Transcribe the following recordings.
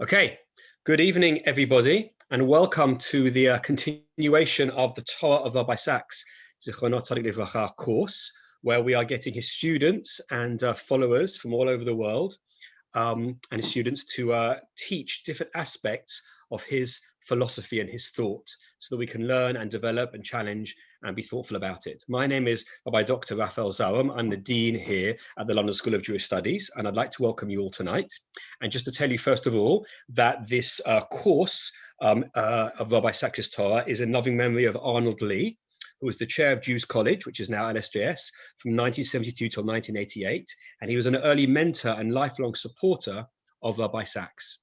Okay, good evening, everybody, and welcome to the continuation of the Torah of Rabbi Sacks course, where we are getting his students and followers from all over the world and his students to teach different aspects of his philosophy and his thought so that we can learn and develop and challenge and be thoughtful about it. My name is Rabbi Dr. Raphael Zawam. I'm the Dean here at the London School of Jewish Studies, and I'd like to welcome you all tonight. And just to tell you, first of all, that this course of Rabbi Sacks' Torah is in loving memory of Arnold Lee, who was the chair of Jews College, which is now LSJS, from 1972 till 1988. And he was an early mentor and lifelong supporter of Rabbi Sacks.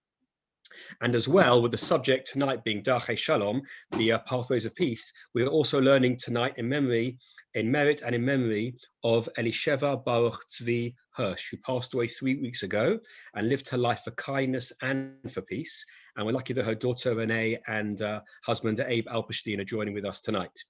And as well, with the subject tonight being Darchei Shalom, the pathways of peace, we are also learning tonight in merit and in memory of Elisheva Baruch Tzvi Hirsch, who passed away 3 weeks ago and lived her life for kindness and for peace. And we're lucky that her daughter Renee and husband Abe Alperstein are joining with us tonight.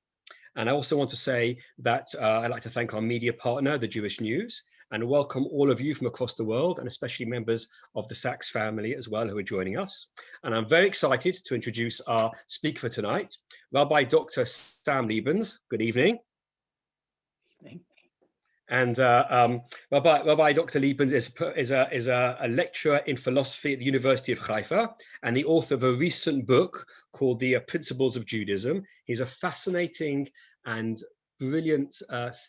And I also want to say that I'd like to thank our media partner, the Jewish News, and welcome all of you from across the world, and especially members of the Sacks family as well who are joining us. And I'm very excited to introduce our speaker for tonight, Rabbi Dr. Sam Liebens. Good evening. Evening. And Rabbi Dr. Liebens is a lecturer in philosophy at the University of Haifa and the author of a recent book called The Principles of Judaism. He's a fascinating and brilliant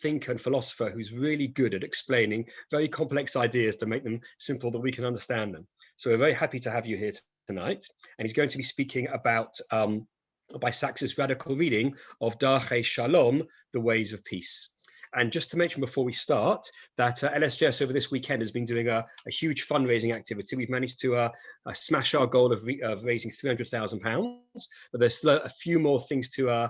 thinker and philosopher who's really good at explaining very complex ideas to make them simple that we can understand them. So we're very happy to have you here tonight. And he's going to be speaking about Rabbi Sacks' radical reading of Darchei Shalom, the ways of peace. And just to mention before we start that LSJS over this weekend has been doing a huge fundraising activity. We've managed to smash our goal of raising £300,000, but there's still a few more things to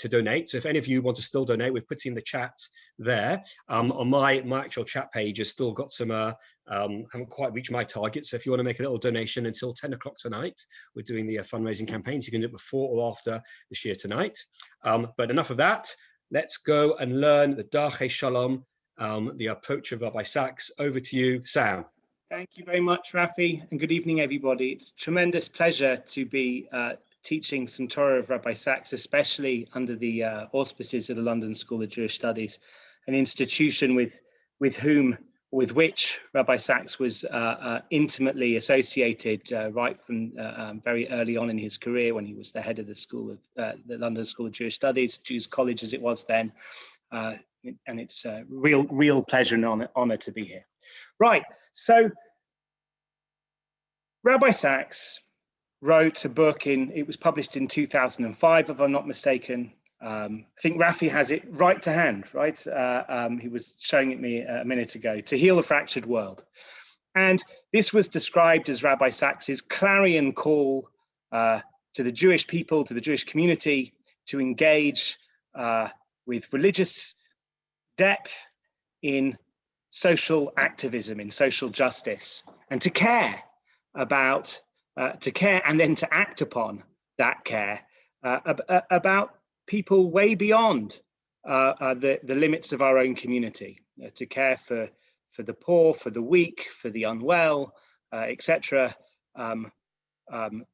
donate. So if any of you want to still donate, we've put in the chat there. On my actual chat page has still got some, haven't quite reached my target. So if you want to make a little donation until 10 o'clock tonight, we're doing the fundraising campaigns. You can do it before or after the shir tonight. But enough of that. Let's go and learn the Darchei Shalom, the approach of Rabbi Sacks. Over to you, Sam. Thank you very much, Rafi, and good evening, everybody. It's a tremendous pleasure to be teaching some Torah of Rabbi Sacks, especially under the auspices of the London School of Jewish Studies, an institution with which Rabbi Sacks was intimately associated right from very early on in his career, when he was the head of the school of the London School of Jewish Studies, Jews College as it was then, and it's a real pleasure and honor to be here. Right, so Rabbi Sacks wrote a book it was published in 2005, if I'm not mistaken. I think Rafi has it right to hand, right? He was showing it me a minute ago, To Heal a Fractured World. And this was described as Rabbi Sacks's clarion call to the Jewish people, to the Jewish community, to engage with religious depth in social activism, in social justice, and to care and then to act upon that care about people way beyond the limits of our own community, to care for the poor, for the weak, for the unwell, etc.,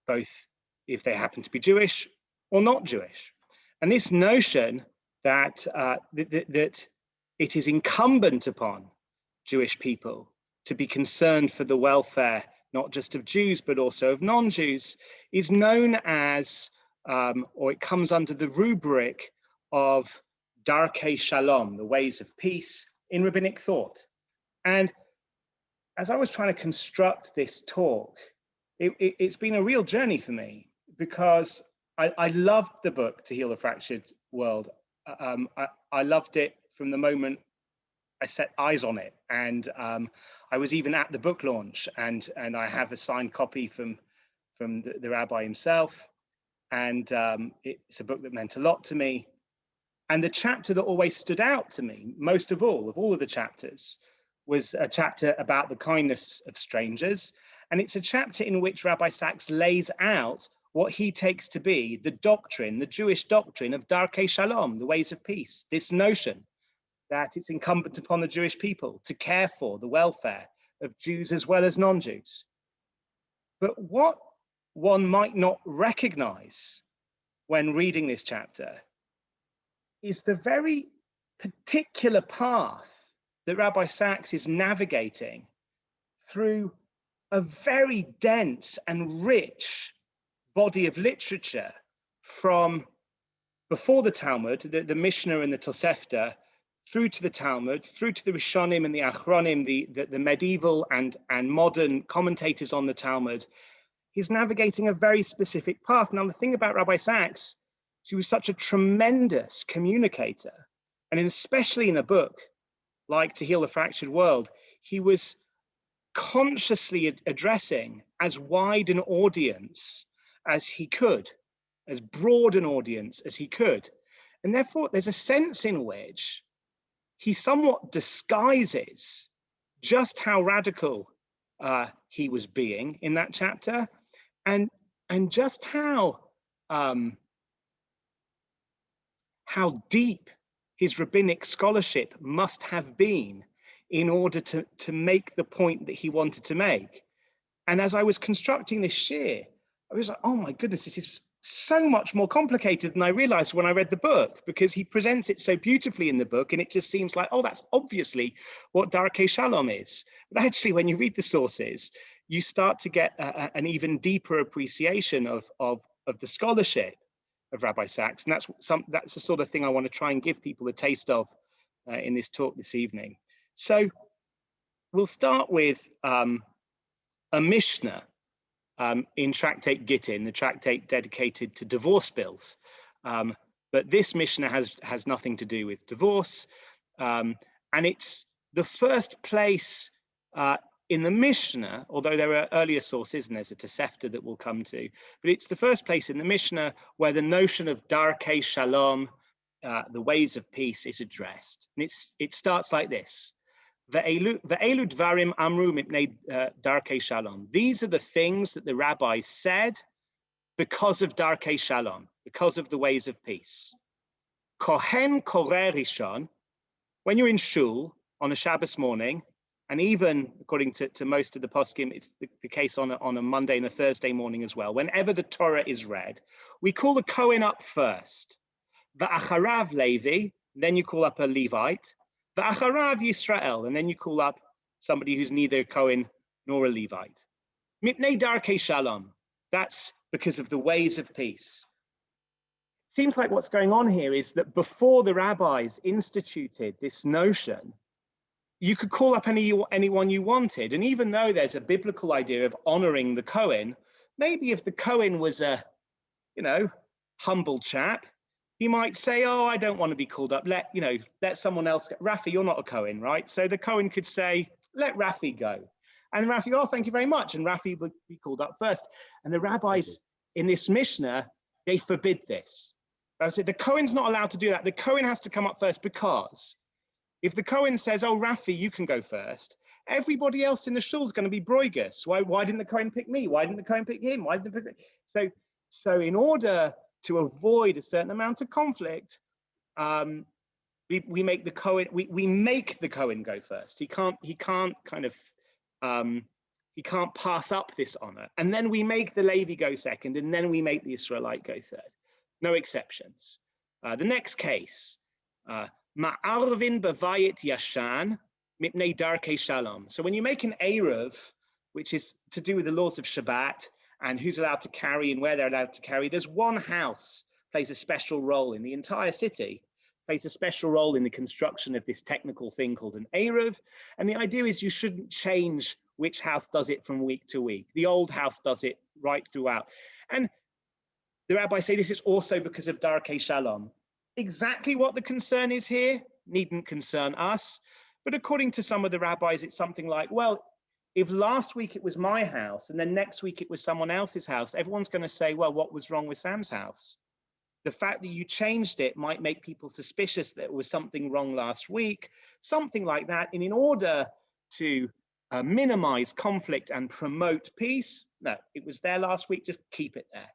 both if they happen to be Jewish or not Jewish. And this notion that it is incumbent upon Jewish people to be concerned for the welfare not just of Jews but also of non-Jews is known as or it comes under the rubric of Darchei Shalom, the ways of peace in rabbinic thought. And as I was trying to construct this talk, it's been a real journey for me, because I loved the book To Heal a Fractured World. I loved it from the moment I set eyes on it, and I was even at the book launch, and I have a signed copy from the rabbi himself. And it's a book that meant a lot to me. And the chapter that always stood out to me, most of all of the chapters, was a chapter about the kindness of strangers. And it's a chapter in which Rabbi Sacks lays out what he takes to be the doctrine, the Jewish doctrine of Darchei Shalom, the ways of peace, this notion that it's incumbent upon the Jewish people to care for the welfare of Jews as well as non-Jews. But what one might not recognize when reading this chapter is the very particular path that Rabbi Sacks is navigating through a very dense and rich body of literature from before the Talmud, the Mishnah and the Tosefta, through to the Talmud, through to the Rishonim and the Achronim, the medieval and modern commentators on the Talmud. He's navigating a very specific path. Now, the thing about Rabbi Sacks is he was such a tremendous communicator, and especially in a book like To Heal the Fractured World, he was consciously addressing as wide an audience as he could, as broad an audience as he could. And therefore, there's a sense in which he somewhat disguises just how radical he was being in that chapter, and just how deep his rabbinic scholarship must have been in order to make the point that he wanted to make. And as I was constructing this shir, I was like, oh my goodness, this is so much more complicated than I realized when I read the book, because he presents it so beautifully in the book, and it just seems like, oh, that's obviously what Darkei Shalom is. But actually, when you read the sources, you start to get an even deeper appreciation of the scholarship of Rabbi Sacks, and that's the sort of thing I want to try and give people a taste of in this talk this evening. So we'll start with a Mishnah in Tractate Gittin, the tractate dedicated to divorce bills. But this Mishnah has nothing to do with divorce. And it's the first place in the Mishnah, although there are earlier sources, and there's a Tosefta that we'll come to, but it's the first place in the Mishnah where the notion of Darkei Shalom, the ways of peace, is addressed. And it starts like this. Ve'elu dvarim amru mipnei darkei shalom. These are the things that the rabbis said because of darkei shalom, because of the ways of peace. Kohen koreh rishon, when you're in shul on a Shabbos morning, and even according to most of the poskim, it's the case on a Monday and a Thursday morning as well. Whenever the Torah is read, we call the Kohen up first. Va'acharav Levi, then you call up a Levite. Va'acharav Yisrael, and then you call up somebody who's neither a Kohen nor a Levite. Mipnei darkei shalom, that's because of the ways of peace. Seems like what's going on here is that before the rabbis instituted this notion, you could call up anyone you wanted. And even though there's a biblical idea of honoring the Kohen, maybe if the Kohen was a, humble chap, he might say, oh, I don't want to be called up. Let someone else go. Rafi, you're not a Kohen, right? So the Kohen could say, let Rafi go. And Rafi, oh, thank you very much. And Rafi would be called up first. And the rabbis in this Mishnah, they forbid this. I said, the Kohen's not allowed to do that. The Kohen has to come up first, because if the Kohen says, oh, Rafi, you can go first, everybody else in the shul is going to be broigus. Why didn't the Kohen pick me? Why didn't the Kohen pick him? Why didn't the Kohen? So in order to avoid a certain amount of conflict, we make the Kohen go first. He can't pass up this honor. And then we make the Levi go second, and then we make the Israelite go third. No exceptions. The next case, Ma'arvin b'vayit yashan mipnei darkei shalom. So when you make an Eruv, which is to do with the laws of Shabbat and who's allowed to carry and where they're allowed to carry, there's one house plays a special role in the entire city, plays a special role in the construction of this technical thing called an Eruv. And the idea is you shouldn't change which house does it from week to week. The old house does it right throughout. And the rabbis say this is also because of Darkei Shalom. Exactly what the concern is here needn't concern us. But according to some of the rabbis, it's something like, well, if last week it was my house and then next week it was someone else's house, everyone's going to say, well, what was wrong with Sam's house? The fact that you changed it might make people suspicious that there was something wrong last week, something like that. And in order to minimize conflict and promote peace, no, it was there last week, just keep it there.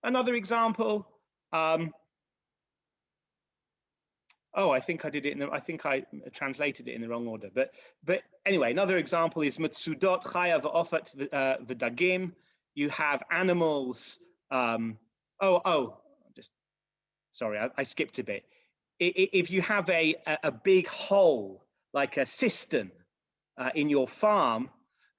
Another example, Oh, I think I did it in the, I think I translated it in the wrong order. But anyway, another example is Matsudot Chaya V'Ofat V'Dagim. You have animals. Just sorry, I skipped a bit. If you have a big hole, like a cistern in your farm,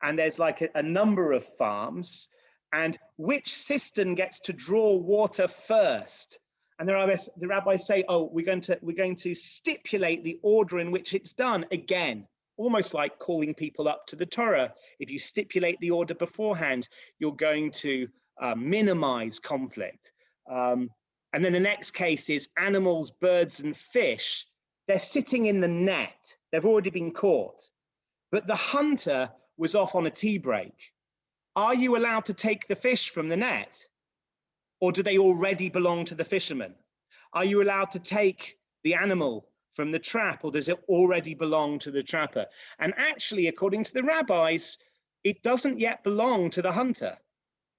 and there's like a number of farms, and which cistern gets to draw water first? And the rabbis say, oh, we're going to stipulate the order in which it's done. Again, almost like calling people up to the Torah. If you stipulate the order beforehand, you're going to minimize conflict. And then the next case is animals, birds, and fish. They're sitting in the net. They've already been caught. But the hunter was off on a tea break. Are you allowed to take the fish from the net? Or do they already belong to the fisherman? Are you allowed to take the animal from the trap, or does it already belong to the trapper? And actually, according to the rabbis, it doesn't yet belong to the hunter.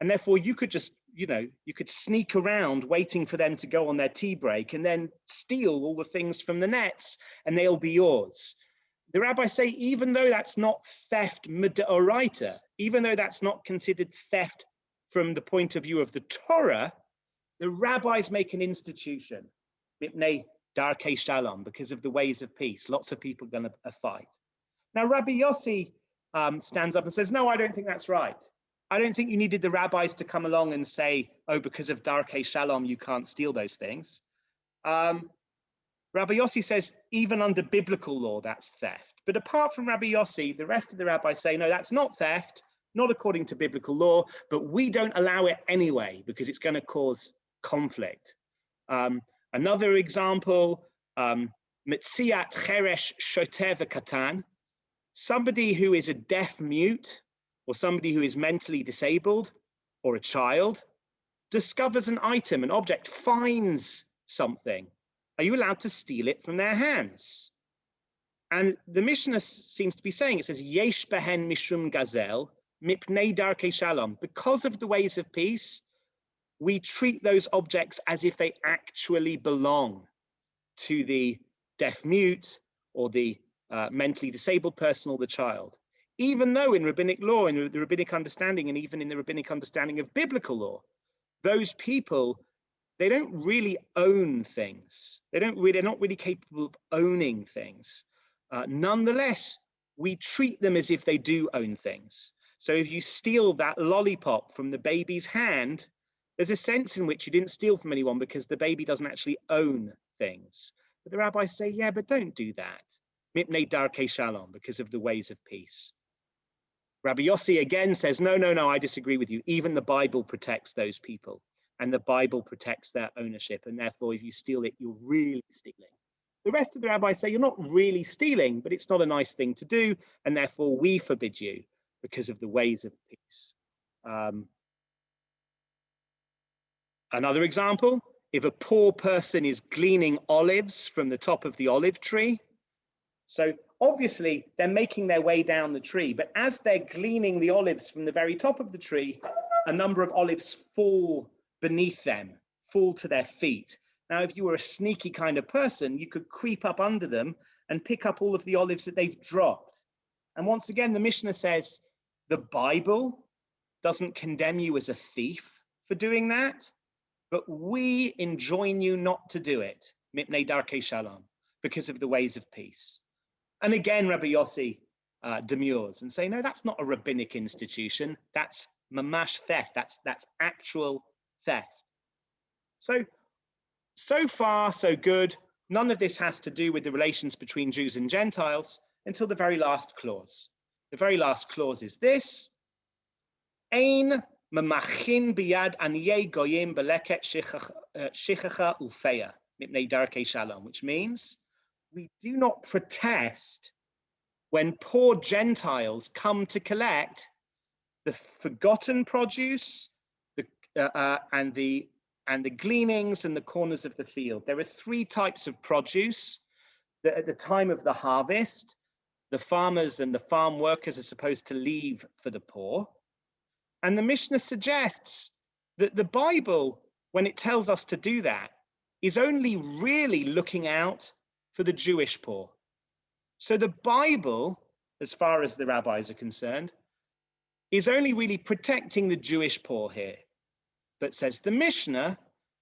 And therefore, you could just, you could sneak around waiting for them to go on their tea break and then steal all the things from the nets, and they'll be yours. The rabbis say, even though that's not theft midoraita, even though that's not considered theft from the point of view of the Torah, the rabbis make an institution, mipnei darkei shalom, because of the ways of peace. Lots of people are going to fight. Now, Rabbi Yossi stands up and says, no, I don't think that's right. I don't think you needed the rabbis to come along and say, oh, because of darkei shalom, you can't steal those things. Rabbi Yossi says, even under biblical law, that's theft. But apart from Rabbi Yossi, the rest of the rabbis say, no, that's not theft, not according to biblical law, but we don't allow it anyway because it's going to cause conflict. Another example, Metziat Cheresh Shotev Katan, somebody who is a deaf mute or somebody who is mentally disabled or a child discovers an item, an object, finds something. Are you allowed to steal it from their hands? And the Mishnah seems to be saying, it says, Yesh behen mishum gazel, mipnei darkei shalom. Because of the ways of peace, we treat those objects as if they actually belong to the deaf mute or the mentally disabled person or the child. Even though in rabbinic law, in the rabbinic understanding, and even in the rabbinic understanding of biblical law, those people, they don't really own things. They're not really capable of owning things. Nonetheless, we treat them as if they do own things. So if you steal that lollipop from the baby's hand, there's a sense in which you didn't steal from anyone because the baby doesn't actually own things. But the rabbis say, yeah, but don't do that. Mipnei darkei shalom, because of the ways of peace. Rabbi Yossi again says, no, I disagree with you. Even the Bible protects those people, and the Bible protects their ownership. And therefore, if you steal it, you're really stealing. The rest of the rabbis say, you're not really stealing, but it's not a nice thing to do. And therefore, we forbid you because of the ways of peace. Another example, if a poor person is gleaning olives from the top of the olive tree, so obviously they're making their way down the tree, but as they're gleaning the olives from the very top of the tree, a number of olives fall beneath them, fall to their feet. Now, if you were a sneaky kind of person, you could creep up under them and pick up all of the olives that they've dropped. And once again, the Mishnah says, the Bible doesn't condemn you as a thief for doing that, but we enjoin you not to do it, mipnei darkei shalom, because of the ways of peace. And again, Rabbi Yossi demurs and say, no, that's not a rabbinic institution. That's mamash theft. That's actual theft. So far, so good. None of this has to do with the relations between Jews and Gentiles until the very last clause. The very last clause is this: Ein mamachin biyad aniyei goyim beleket shichacha ufeya mipnei darkei shalom, which means we do not protest when poor Gentiles come to collect the forgotten produce, and the gleanings and the corners of the field. There are three types of produce that at the time of the harvest, the farmers and the farm workers are supposed to leave for the poor. And the Mishnah suggests that the Bible, when it tells us to do that, is only really looking out for the Jewish poor. So the Bible, as far as the rabbis are concerned, is only really protecting the Jewish poor here. But says the Mishnah,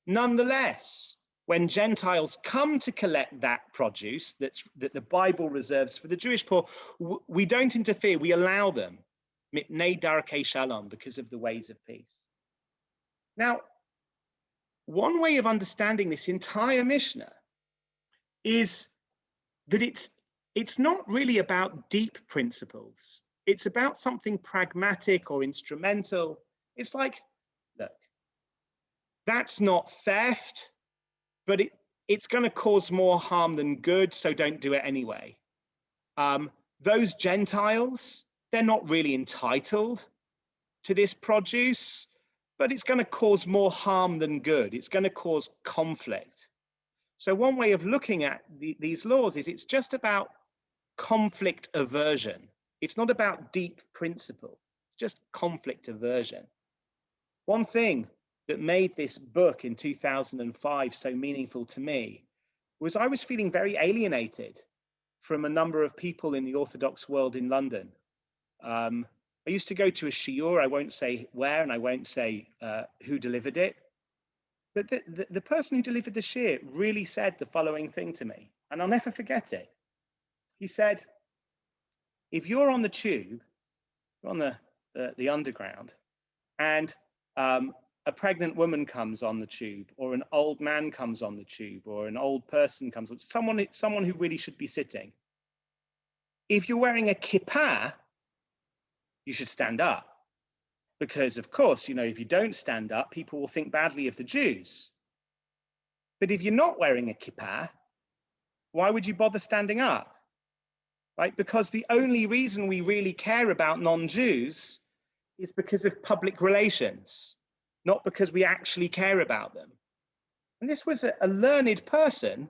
nonetheless, when Gentiles come to collect that produce that the Bible reserves for the Jewish poor, we don't interfere, we allow them, mipnei darkei shalom, because of the ways of peace. Now, one way of understanding this entire Mishnah is that it's not really about deep principles. It's about something pragmatic or instrumental. It's like, look, that's not theft, but it's going to cause more harm than good, so don't do it anyway. Those Gentiles, they're not really entitled to this produce, but it's going to cause more harm than good. It's going to cause conflict. So one way of looking at these laws is it's just about conflict aversion. It's not about deep principle. It's just conflict aversion. One thing that made this book in 2005 so meaningful to me was I was feeling very alienated from a number of people in the Orthodox world in London. I used to go to a shiur, I won't say where and I won't say who delivered it, but the person who delivered the shiur really said the following thing to me, and I'll never forget it. He said, if you're on the tube, on the underground, and a pregnant woman comes on the tube, or an old man comes on the tube, or an old person comes on, someone who really should be sitting. If you're wearing a kippah, you should stand up. Because of course, if you don't stand up, people will think badly of the Jews. But if you're not wearing a kippah, why would you bother standing up? Right? Because the only reason we really care about non-Jews is because of public relations, not because we actually care about them. And this was a learned person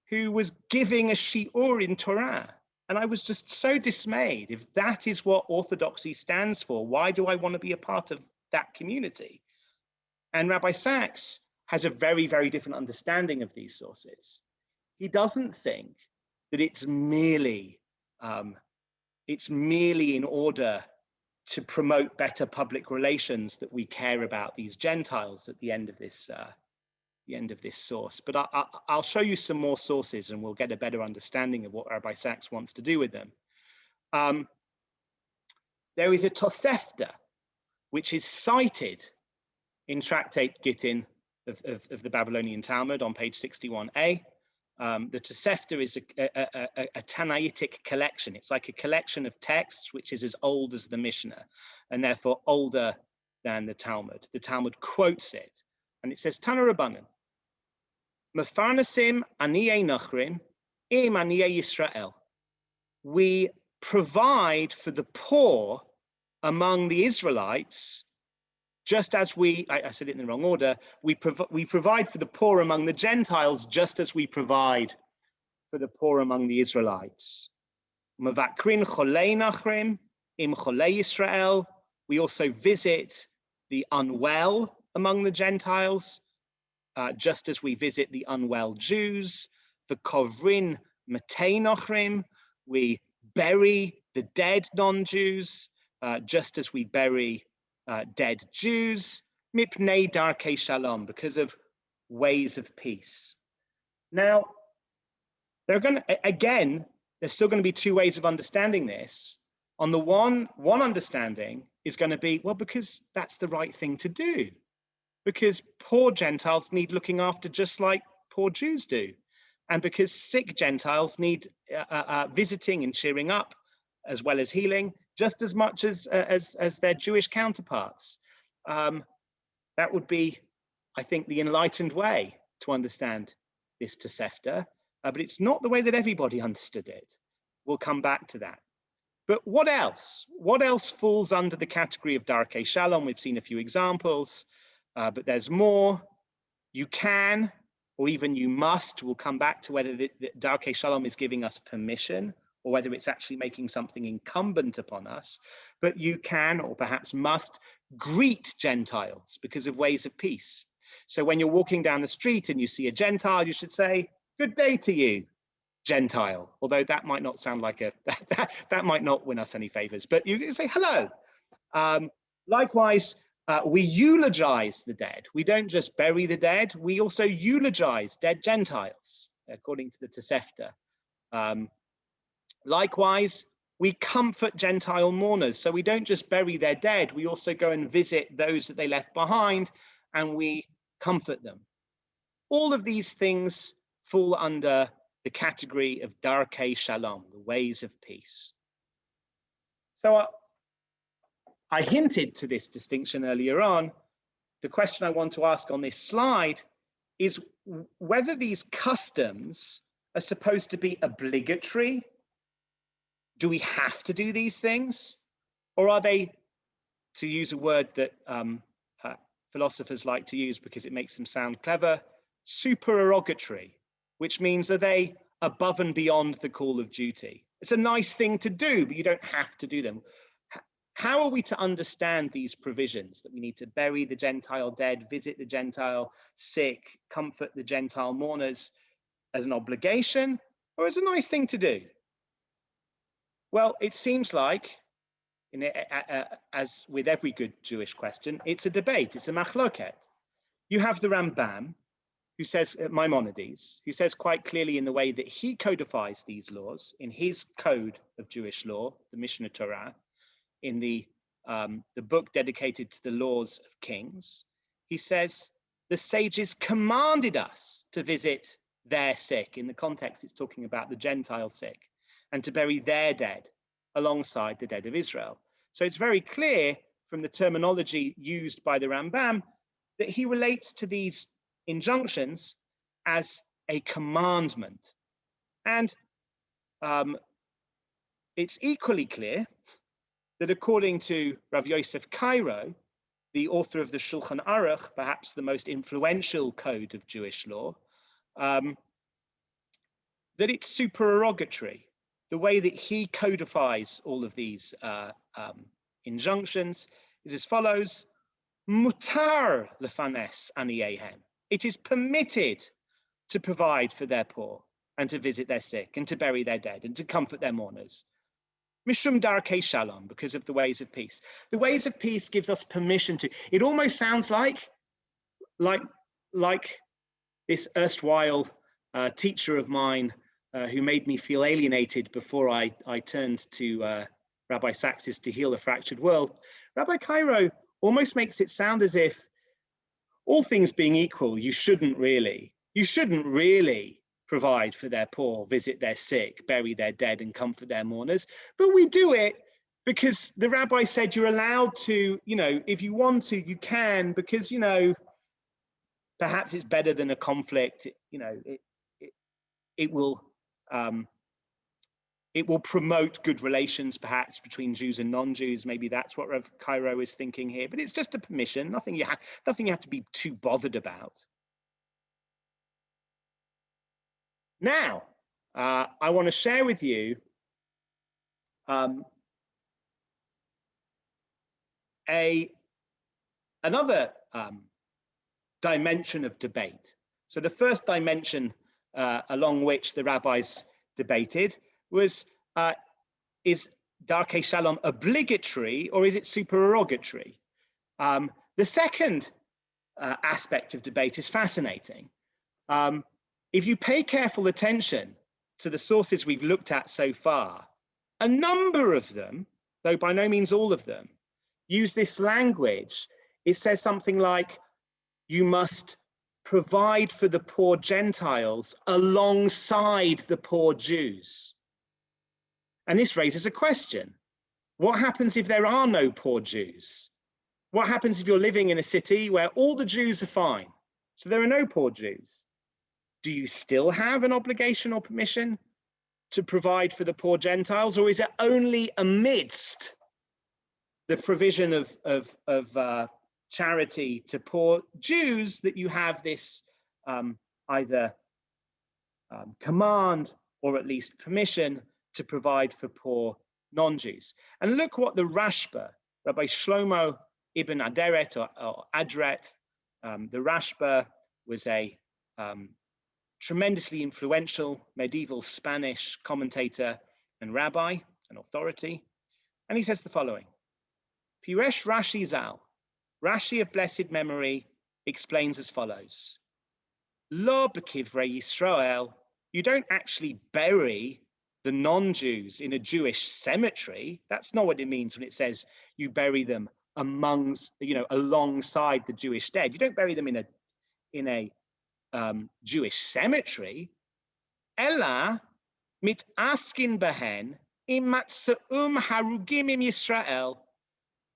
who was giving a shiur in Torah. And I was just so dismayed. If that is what Orthodoxy stands for, why do I want to be a part of that community? And Rabbi Sacks has a very, very different understanding of these sources. He doesn't think that it's merely in order to promote better public relations that we care about these Gentiles at the end of this source. But I'll show you some more sources and we'll get a better understanding of what Rabbi Sacks wants to do with them. There is a Tosefta, which is cited in Tractate Gittin of the Babylonian Talmud on page 61a. The Tosefta is a Tanaitic collection. It's like a collection of texts which is as old as the Mishnah and therefore older than the Talmud. The Talmud quotes it and it says, Tana Rabbanan, Mefarnasim Aniyei Nachrim Im Aniyei Yisrael. We provide for the poor among the Israelites, just as I said it in the wrong order, we provide for the poor among the Gentiles, just as we provide for the poor among the Israelites. Mavakrin Cholei Nachrim Im Cholei Yisrael. We also visit the unwell among the Gentiles, just as we visit the unwell Jews. The Kovrin Matei Nachrim, we bury the dead non-Jews, just as we bury dead Jews. Mipnei darkei shalom, because of ways of peace. Now, there's still going to be two ways of understanding this. On the one understanding is going to be, well, because that's the right thing to do. Because poor Gentiles need looking after just like poor Jews do. And because sick Gentiles need visiting and cheering up, as well as healing, just as much as their Jewish counterparts. That would be, I think, the enlightened way to understand this Tosefta, but it's not the way that everybody understood it. We'll come back to that. But what else? What else falls under the category of Darkei Shalom? We've seen a few examples, but there's more. You can, or even you must. We'll come back to whether the Darkei Shalom is giving us permission or whether it's actually making something incumbent upon us. But you can, or perhaps must, greet Gentiles because of ways of peace. So when you're walking down the street and you see a Gentile, you should say, "Good day to you." Gentile, although that might not sound like that might not win us any favors, but you can say hello. Likewise, we eulogize the dead. We don't just bury the dead, we also eulogize dead Gentiles, according to the Tosefta. Likewise, we comfort Gentile mourners. So we don't just bury their dead, we also go and visit those that they left behind and we comfort them. All of these things fall under the category of Darkei Shalom, the ways of peace. So I hinted to this distinction earlier on. The question I want to ask on this slide is whether these customs are supposed to be obligatory. Do we have to do these things? Or are they, to use a word that philosophers like to use because it makes them sound clever, supererogatory, which means are they above and beyond the call of duty? It's a nice thing to do, but you don't have to do them. How are we to understand these provisions that we need to bury the Gentile dead, visit the Gentile sick, comfort the Gentile mourners as an obligation or as a nice thing to do? Well, it seems like, as with every good Jewish question, it's a debate, it's a machloket. You have the Rambam, who says, Maimonides, who says quite clearly in the way that he codifies these laws in his code of Jewish law, the Mishnah Torah, in the book dedicated to the laws of kings, he says, the sages commanded us to visit their sick. In the context, it's talking about the Gentile sick, and to bury their dead alongside the dead of Israel. So it's very clear from the terminology used by the Rambam that he relates to these injunctions as a commandment. And it's equally clear that according to Rav Yosef Cairo, the author of the Shulchan Aruch, perhaps the most influential code of Jewish law, that it's supererogatory. The way that he codifies all of these injunctions is as follows: Mutar lefanes aniyehem. It is permitted to provide for their poor and to visit their sick and to bury their dead and to comfort their mourners. Mishum darkei shalom, because of the ways of peace. The ways of peace gives us permission to. It almost sounds like this erstwhile teacher of mine who made me feel alienated before I turned to Rabbi Sacks' To Heal the Fractured World. Rabbi Cairo almost makes it sound as if, all things being equal, you shouldn't really provide for their poor, visit their sick, bury their dead, and comfort their mourners. But we do it because the rabbi said you're allowed to, if you want to, you can, because, perhaps it's better than a conflict. It will promote good relations, perhaps, between Jews and non-Jews. Maybe that's what Rav Cairo is thinking here. But it's just a permission, nothing you have to be too bothered about. Now, I want to share with you another dimension of debate. So the first dimension along which the rabbis debated was, is Darkei Shalom obligatory or is it supererogatory? The second aspect of debate is fascinating. If you pay careful attention to the sources we've looked at so far, a number of them, though by no means all of them, use this language. It says something like, you must provide for the poor Gentiles alongside the poor Jews. And this raises a question. What happens if there are no poor Jews? What happens if you're living in a city where all the Jews are fine, so there are no poor Jews? Do you still have an obligation or permission to provide for the poor Gentiles, or is it only amidst the provision of charity to poor Jews that you have this either command or at least permission to provide for poor non-Jews? And look what the Rashba, Rabbi Shlomo ibn Aderet or Adret, the Rashba was a tremendously influential medieval Spanish commentator and rabbi, an authority. And he says the following: Piresh Rashi Zal, Rashi of blessed memory, explains as follows: Lo b'kivrei Yisrael, you don't actually bury the non-Jews in a Jewish cemetery. That's not what it means when it says you bury them alongside the Jewish dead. You don't bury them in a Jewish cemetery. Ella mit askin behen im matzaum harugim im Yisrael.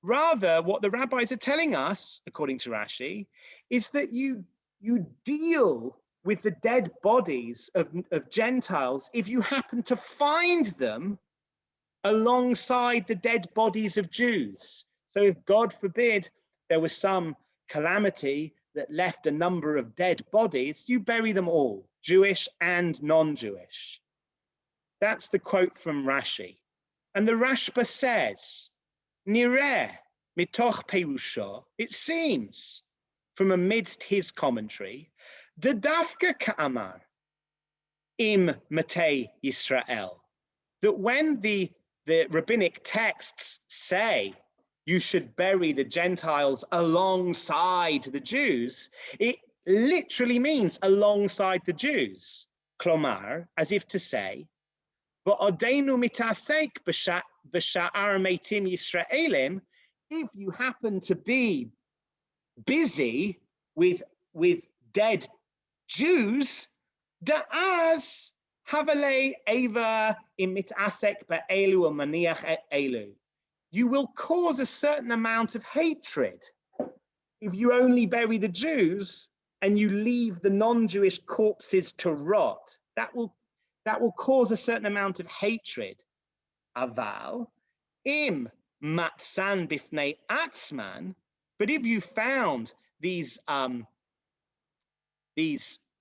Rather, what the rabbis are telling us, according to Rashi, is that you deal with the dead bodies of Gentiles if you happen to find them alongside the dead bodies of Jews. So if, God forbid, there was some calamity that left a number of dead bodies, you bury them all, Jewish and non-Jewish. That's the quote from Rashi. And the Rashba says, Nireh mitoch perusha, it seems, from amidst his commentary, de dafka ka'amar im matei Yisrael, that when the rabbinic texts say you should bury the Gentiles alongside the Jews, it literally means alongside the Jews. Klomar, as if to say, v'odenu mitasek b'sha'ar meitim Yisraelim, if you happen to be busy with dead Jews, da'az havale eva im mitasek ba'elu maniach elu. You will cause a certain amount of hatred if you only bury the Jews and you leave the non-Jewish corpses to rot. That will cause a certain amount of hatred. Aval im matsan bifnei atzman, but if you found these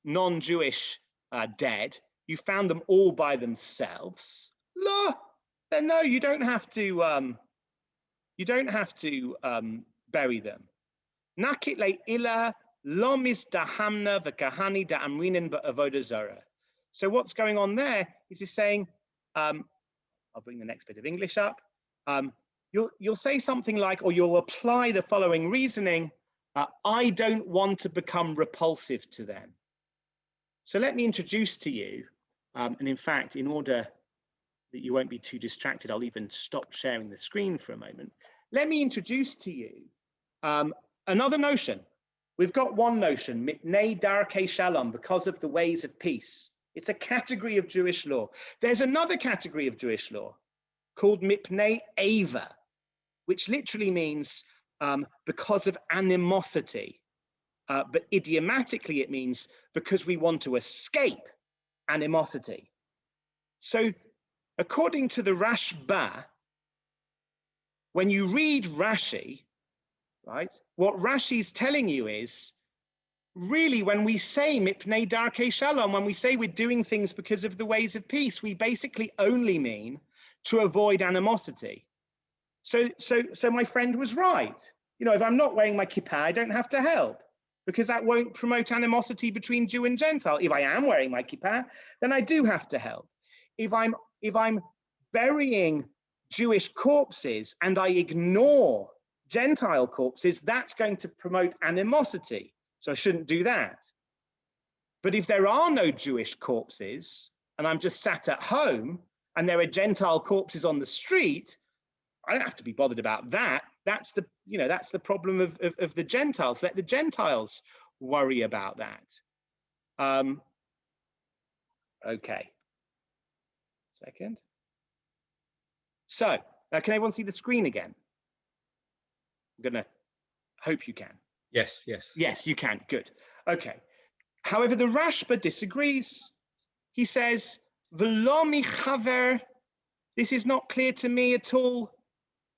non-Jewish dead, you found them all by themselves, lo, then no, you don't have to bury them. Nakit le ila lo misdahamna v'kahani da'amrinin ba'avoda zara. So what's going on there is he's saying, I'll bring the next bit of English up. You'll say something like, or you'll apply the following reasoning: I don't want to become repulsive to them. So let me introduce to you, and in fact, in order that you won't be too distracted, I'll even stop sharing the screen for a moment. Let me introduce to you another notion. We've got one notion, mitnei darkei shalom, because of the ways of peace. It's a category of Jewish law. There's another category of Jewish law called mipnei ava, which literally means because of animosity. But idiomatically, it means because we want to escape animosity. So according to the Rashba, when you read Rashi, right, what Rashi's telling you is, really, when we say mipnei darkei shalom, when we say we're doing things because of the ways of peace, we basically only mean to avoid animosity. So my friend was right. You know, if I'm not wearing my kippah, I don't have to help, because that won't promote animosity between Jew and Gentile. If I am wearing my kippah, then I do have to help. If I'm burying Jewish corpses and I ignore Gentile corpses, that's going to promote animosity. So I shouldn't do that. But if there are no Jewish corpses and I'm just sat at home and there are Gentile corpses on the street, I don't have to be bothered about that. That's the problem of the Gentiles. Let the Gentiles worry about that. Okay. Second. So, can everyone see the screen again? I'm gonna hope you can. Yes, yes. Yes, you can. Good. Okay. However, the Rashba disagrees. He says, "V'lo michaver." This is not clear to me at all.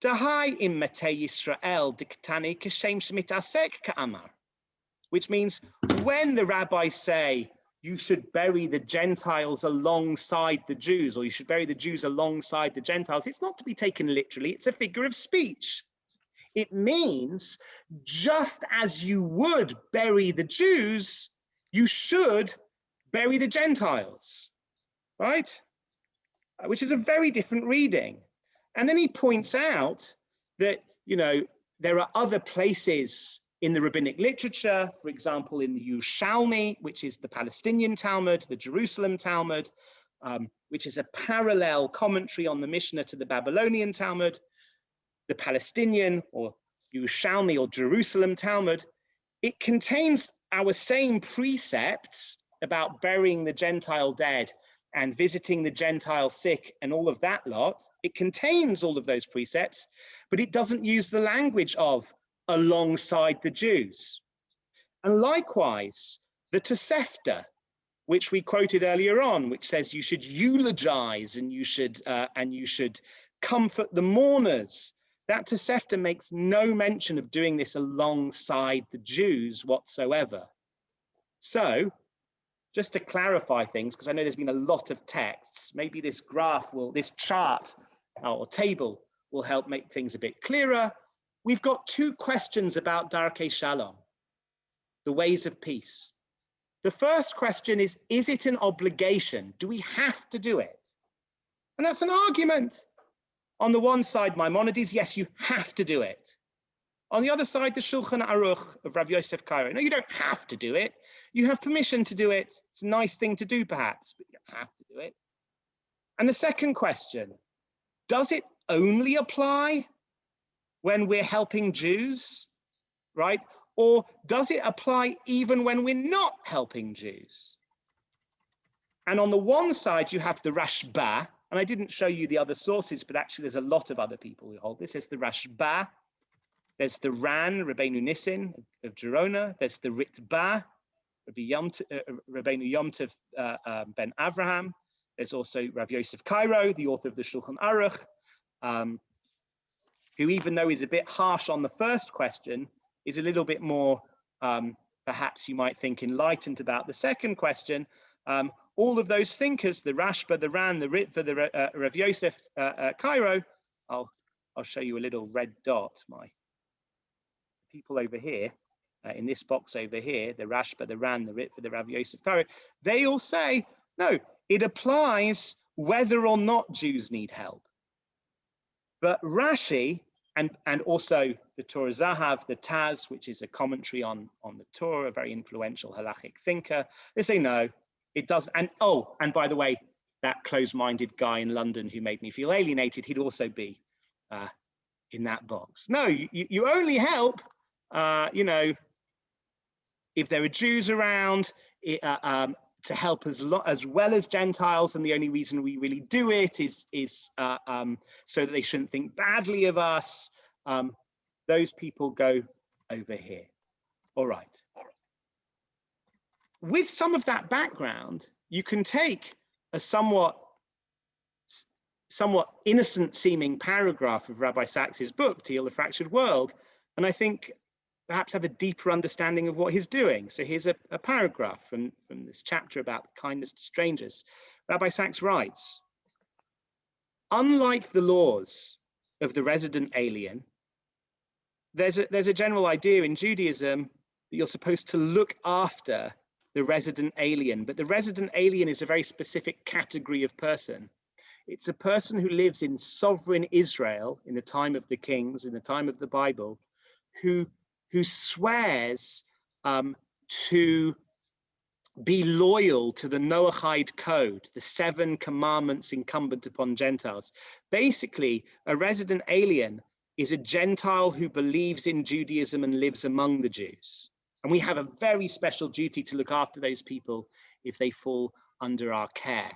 Dahai im matei Yisrael diktani kashem shmitasek ka'amar, which means when the rabbis say you should bury the Gentiles alongside the Jews, or you should bury the Jews alongside the Gentiles, it's not to be taken literally. It's a figure of speech. It means just as you would bury the Jews, you should bury the Gentiles, right? Which is a very different reading. And then he points out that, you know, there are other places in the rabbinic literature, for example, in the Yerushalmi, which is the Palestinian Talmud, the Jerusalem Talmud, which is a parallel commentary on the Mishnah to the Babylonian Talmud, the Palestinian or Yerushalmi or Jerusalem Talmud. It contains our same precepts about burying the Gentile dead and visiting the Gentile sick and all of that lot. It contains all of those precepts, but it doesn't use the language of alongside the Jews. And likewise, the Tosefta, which we quoted earlier on, which says you should eulogize and you should comfort the mourners. That Tosefta makes no mention of doing this alongside the Jews whatsoever. So, just to clarify things, because I know there's been a lot of texts, maybe this graph will, this chart or table will help make things a bit clearer. We've got two questions about Darkei Shalom, the ways of peace. The first question is it an obligation? Do we have to do it? And that's an argument. On the one side, Maimonides, yes, you have to do it. On the other side, the Shulchan Aruch of Rav Yosef Cairo, no, you don't have to do it. You have permission to do it. It's a nice thing to do, perhaps, but you don't have to do it. And the second question, does it only apply when we're helping Jews, right? Or does it apply even when we're not helping Jews? And on the one side, you have the Rashba, and I didn't show you the other sources, but actually there's a lot of other people who hold this. There's the Rashba, there's the Ran, Rabbeinu Nissin of Gerona, there's the Ritba, Rabbeinu Yom Tov ben Avraham. There's also Rav Yosef Cairo, the author of the Shulchan Aruch, who, even though he's a bit harsh on the first question, is a little bit more, perhaps you might think, enlightened about the second question. All of those thinkers, the Rashba, the Ran, the Ritva, the Rav Yosef Cairo, I'll show you a little red dot. My people over here, in this box over here, the Rashba, the Ran, the Ritva, the Rav Yosef Cairo, they all say, no, it applies whether or not Jews need help. But Rashi, and also the Torah Zahav, the Taz, which is a commentary on the Torah, a very influential halachic thinker, they say no, it does. And oh, and by the way, that closed-minded guy in London who made me feel alienated, he'd also be in that box. No, you only help, you know, if there are Jews around, to help as well as Gentiles, and the only reason we really do it is so that they shouldn't think badly of us. Those people go over here. All right. With some of that background, you can take a somewhat innocent-seeming paragraph of Rabbi Sacks's book, To Heal the Fractured World, and I think perhaps have a deeper understanding of what he's doing. So here's a paragraph from this chapter about kindness to strangers. Rabbi Sacks writes, unlike the laws of the resident alien, there's a general idea in Judaism that you're supposed to look after the resident alien, but the resident alien is a very specific category of person. It's a person who lives in sovereign Israel in the time of the kings, in the time of the Bible, who swears to be loyal to the Noahide code, the 7 commandments incumbent upon Gentiles. Basically, a resident alien is a Gentile who believes in Judaism and lives among the Jews. And we have a very special duty to look after those people if they fall under our care.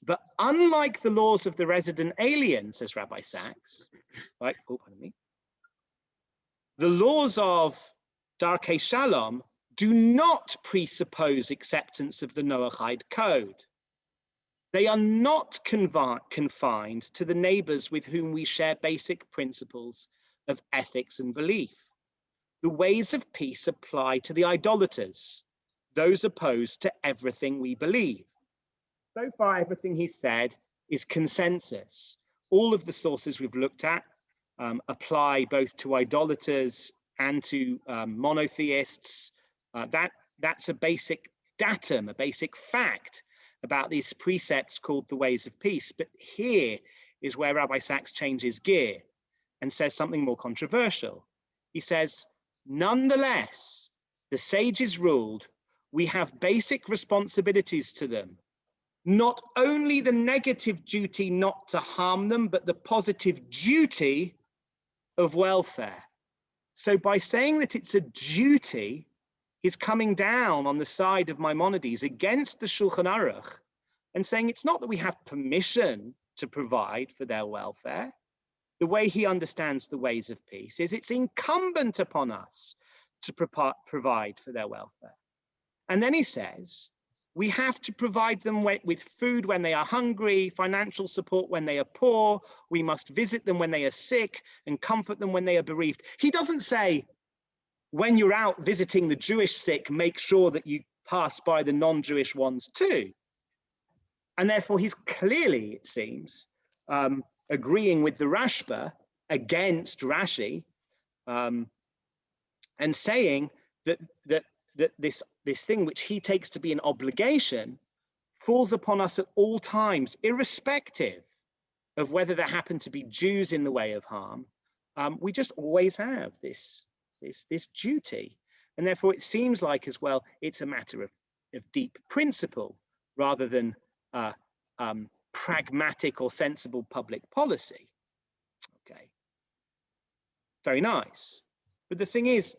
But unlike the laws of the resident alien, says Rabbi Sacks, right? Oh, pardon me. The laws of Darkei Shalom do not presuppose acceptance of the Noahide code. They are not confined to the neighbors with whom we share basic principles of ethics and belief. The ways of peace apply to the idolaters, those opposed to everything we believe. So far, everything he said is consensus. All of the sources we've looked at apply both to idolaters and to monotheists. That's a basic datum, a basic fact about these precepts called the ways of peace. But here is where Rabbi Sacks changes gear and says something more controversial. He says, nonetheless, the sages ruled, we have basic responsibilities to them, not only the negative duty not to harm them, but the positive duty of welfare. So by saying that it's a duty, he's coming down on the side of Maimonides against the Shulchan Aruch and saying it's not that we have permission to provide for their welfare. The way he understands the ways of peace is it's incumbent upon us to provide for their welfare. And then he says, we have to provide them with food when they are hungry, financial support when they are poor. We must visit them when they are sick and comfort them when they are bereaved. He doesn't say, when you're out visiting the Jewish sick, make sure that you pass by the non-Jewish ones too. And therefore, he's clearly, it seems, agreeing with the Rashba against Rashi, and saying that this thing which he takes to be an obligation falls upon us at all times, irrespective of whether there happen to be Jews in the way of harm. We just always have this duty. And therefore, it seems like as well, it's a matter of deep principle rather than pragmatic or sensible public policy. Okay, very nice. But the thing is,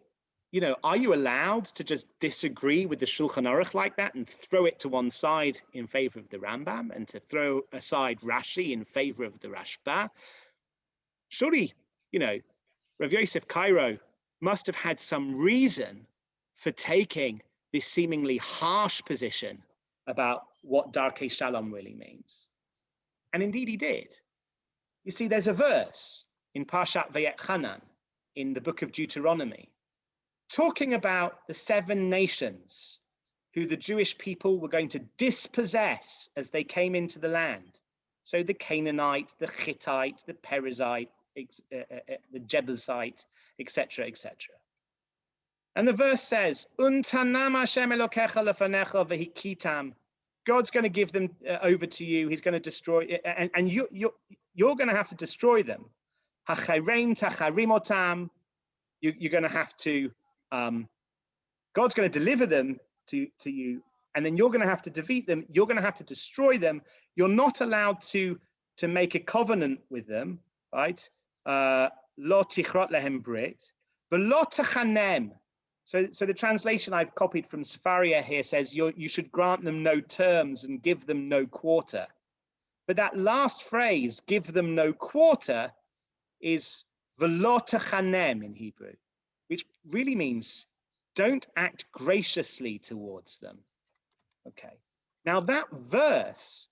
you know, are you allowed to just disagree with the Shulchan Aruch like that and throw it to one side in favor of the Rambam and to throw aside Rashi in favor of the Rashba? Surely, you know, Rav Yosef Cairo must have had some reason for taking this seemingly harsh position about what Darkei Shalom really means. And indeed he did. You see, there's a verse in Parshat Vayetchanan in the book of Deuteronomy talking about the 7 nations who the Jewish people were going to dispossess as they came into the land. So the Canaanite, the Hittite, the Perizzite, the Jebusite, etc., etc. And the verse says, "Untanam Hashem Elokecha lefanecha v'hikitam." God's going to give them over to you. He's going to destroy, and you're going to have to destroy them. Hachareim tacharimotam. You're going to have to. God's going to deliver them to you, and then you're going to have to defeat them. You're going to have to destroy them. You're not allowed to make a covenant with them, right? Lo tichrot lehem brit, v'lo techanem. So the translation I've copied from Sefaria here says you should grant them no terms and give them no quarter. But that last phrase, give them no quarter, is v'lo techanem in Hebrew, which really means don't act graciously towards them. Okay. Now that verse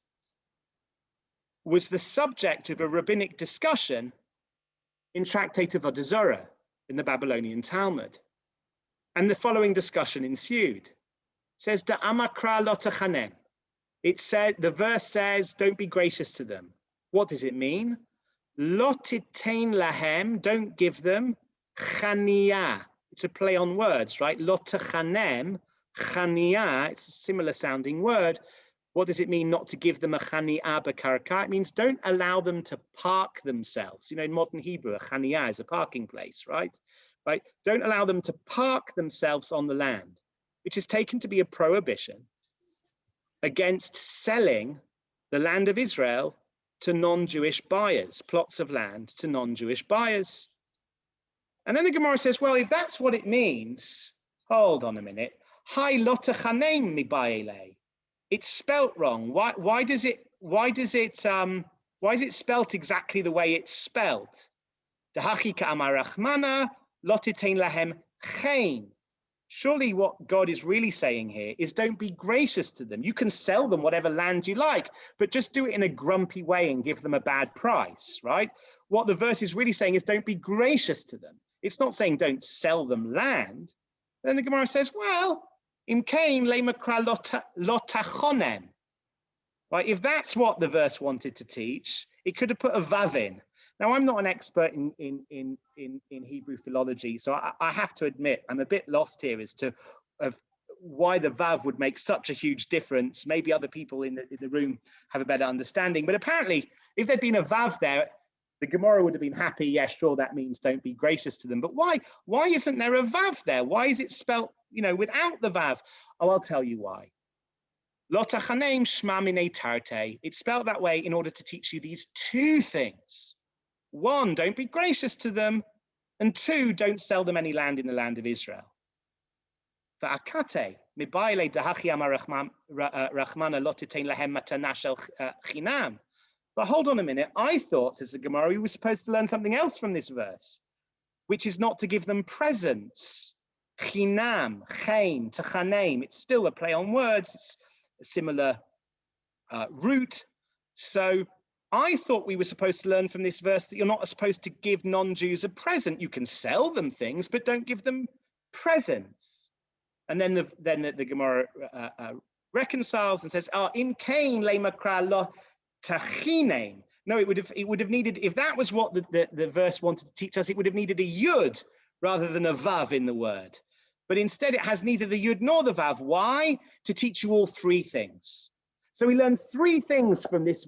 was the subject of a rabbinic discussion in Tractate of Avodah Zarah in the Babylonian Talmud. And the following discussion ensued. It says, Da amakra lo techanem. It said, the verse says, don't be gracious to them. What does it mean? Lo titein lahem, don't give them, chaniah. It's a play on words, right? Lo techanem, chaniah, it's a similar sounding word. What does it mean not to give them a chaniah b'karka? It means don't allow them to park themselves. You know, in modern Hebrew, a chaniah is a parking place, right? Right? Don't allow them to park themselves on the land, which is taken to be a prohibition against selling the land of Israel to non-Jewish buyers, plots of land to non-Jewish buyers. And then the Gemara says, well, if that's what it means, hold on a minute. Hai lo techanem mibayele. It's spelt wrong. Why is it spelt exactly the way it's spelt? Dahachi ka'amar rachmana. Lahem chen. Surely what God is really saying here is don't be gracious to them. You can sell them whatever land you like, but just do it in a grumpy way and give them a bad price, right? What the verse is really saying is don't be gracious to them. It's not saying don't sell them land. Then the Gemara says, well, im kain lemakra lotachonem. Right? If that's what the verse wanted to teach, it could have put a vav in. Now, I'm not an expert in Hebrew philology, so I have to admit I'm a bit lost here as to why the Vav would make such a huge difference. Maybe other people in the room have a better understanding. But apparently, if there'd been a Vav there, the Gemara would have been happy. Yeah, sure, that means don't be gracious to them. But why isn't there a Vav there? Why is it spelt, without the Vav? Oh, I'll tell you why. Lotachanem shma minei tarte. It's spelled that way in order to teach you these two things. One, don't be gracious to them. And two, don't sell them any land in the land of Israel. Va'akate, mibaile dahachiyam rachmana lotitein lahem matana shel chinam. But hold on a minute. I thought, says the Gemara, we were supposed to learn something else from this verse, which is not to give them presents. Chinam, chaim, tachanem. It's still a play on words. It's a similar root. So I thought we were supposed to learn from this verse that you're not supposed to give non-Jews a present. You can sell them things, but don't give them presents. And then the Gemara reconciles and says, "In Cain lemakra lo tachinem." No, it would have needed, if that was what the verse wanted to teach us, it would have needed a yud rather than a vav in the word. But instead, it has neither the yud nor the vav. Why? To teach you all three things. So we learn three things from this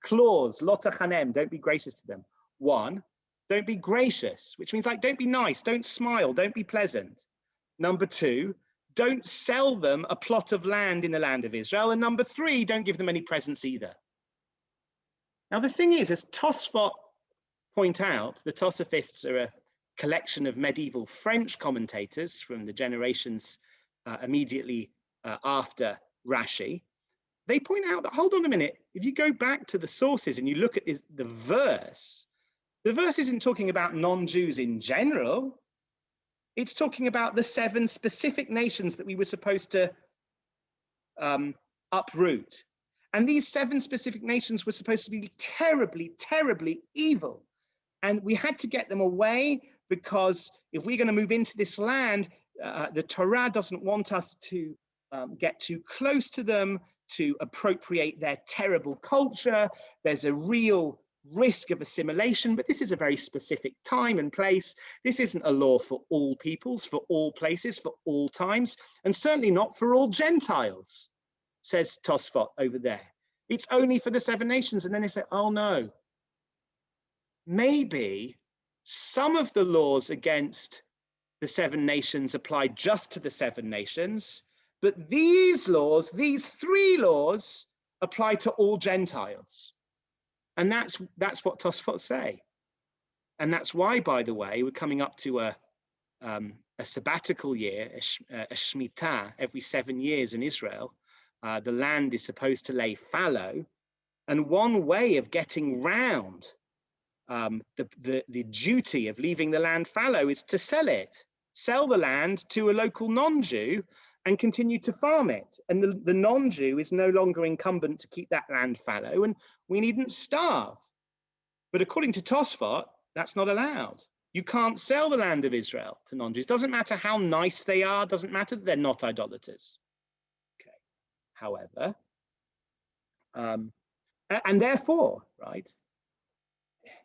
clause, lo tachanem, don't be gracious to them. One, don't be gracious, which means like don't be nice, don't smile, don't be pleasant. Number two, don't sell them a plot of land in the land of Israel. And number three, don't give them any presents either. Now the thing is, as Tosfot point out, the Tosafists are a collection of medieval French commentators from the generations immediately after Rashi. They point out that, hold on a minute, if you go back to the sources and you look at the verse isn't talking about non-Jews in general. It's talking about the 7 specific nations that we were supposed to uproot. And these 7 specific nations were supposed to be terribly, terribly evil. And we had to get them away because if we're going to move into this land, the Torah doesn't want us to get too close to them, to appropriate their terrible culture. There's a real risk of assimilation, but this is a very specific time and place. This isn't a law for all peoples, for all places, for all times, and certainly not for all Gentiles, says Tosfot over there. It's only for the 7 nations. And then they say, oh no, maybe some of the laws against the 7 nations apply just to the 7 nations, but these laws, these 3 laws, apply to all Gentiles. And that's what Tosfot say. And that's why, by the way, we're coming up to a sabbatical year, a Shemitah, every 7 years in Israel. The land is supposed to lay fallow. And one way of getting round the duty of leaving the land fallow is to sell it. Sell the land to a local non-Jew and continue to farm it. And the non-Jew is no longer incumbent to keep that land fallow, and we needn't starve. But according to Tosfot, that's not allowed. You can't sell the land of Israel to non-Jews. Doesn't matter how nice they are, doesn't matter that they're not idolaters. Okay. However, and therefore, right,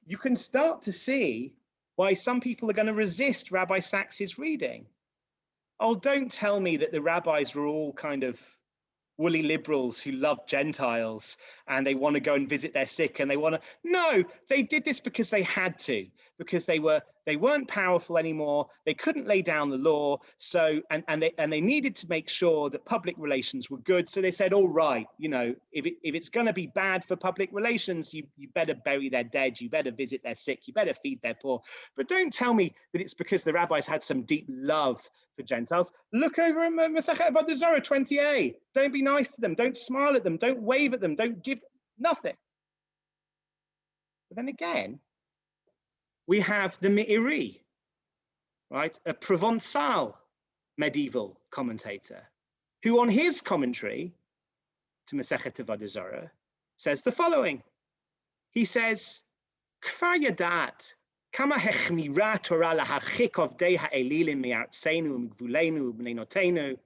you can start to see why some people are going to resist Rabbi Sacks's reading. Oh, don't tell me that the rabbis were all kind of woolly liberals who love Gentiles and they want to go and visit their sick and they want to. No, they did this because they had to, because they weren't powerful anymore. They couldn't lay down the law. So and they needed to make sure that public relations were good. So they said, all right, if it's going to be bad for public relations, you better bury their dead. You better visit their sick. You better feed their poor. But don't tell me that it's because the rabbis had some deep love for Gentiles. Look over in Masechet Avodah Zarah 20a. Don't be nice to them. Don't smile at them. Don't wave at them. Don't give nothing. But then again, we have the Meiri, right? A Provençal medieval commentator who on his commentary to Masechet Avodah Zarah says the following. He says, Kfar yadat kama hechmira Torah lahachik avdei ha'elilim mi'artzeinu u'migvulenu u'bneinotenu.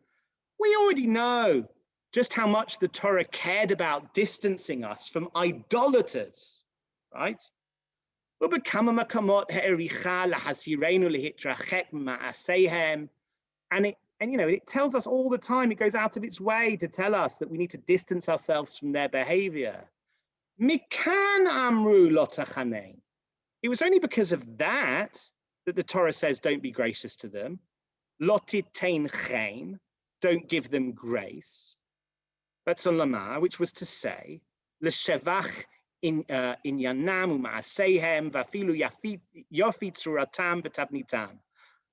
We already know just how much the Torah cared about distancing us from idolaters, right? And it tells us all the time, it goes out of its way to tell us that we need to distance ourselves from their behavior. Mikan amru lo tachanein. It was only because of that the Torah says don't be gracious to them. Lo titein chen, don't give them grace. Ratzon lama, which was to say, l'shevach inyanam u'ma'aseihem v'afilu yofit tzuratam v'tavnitam.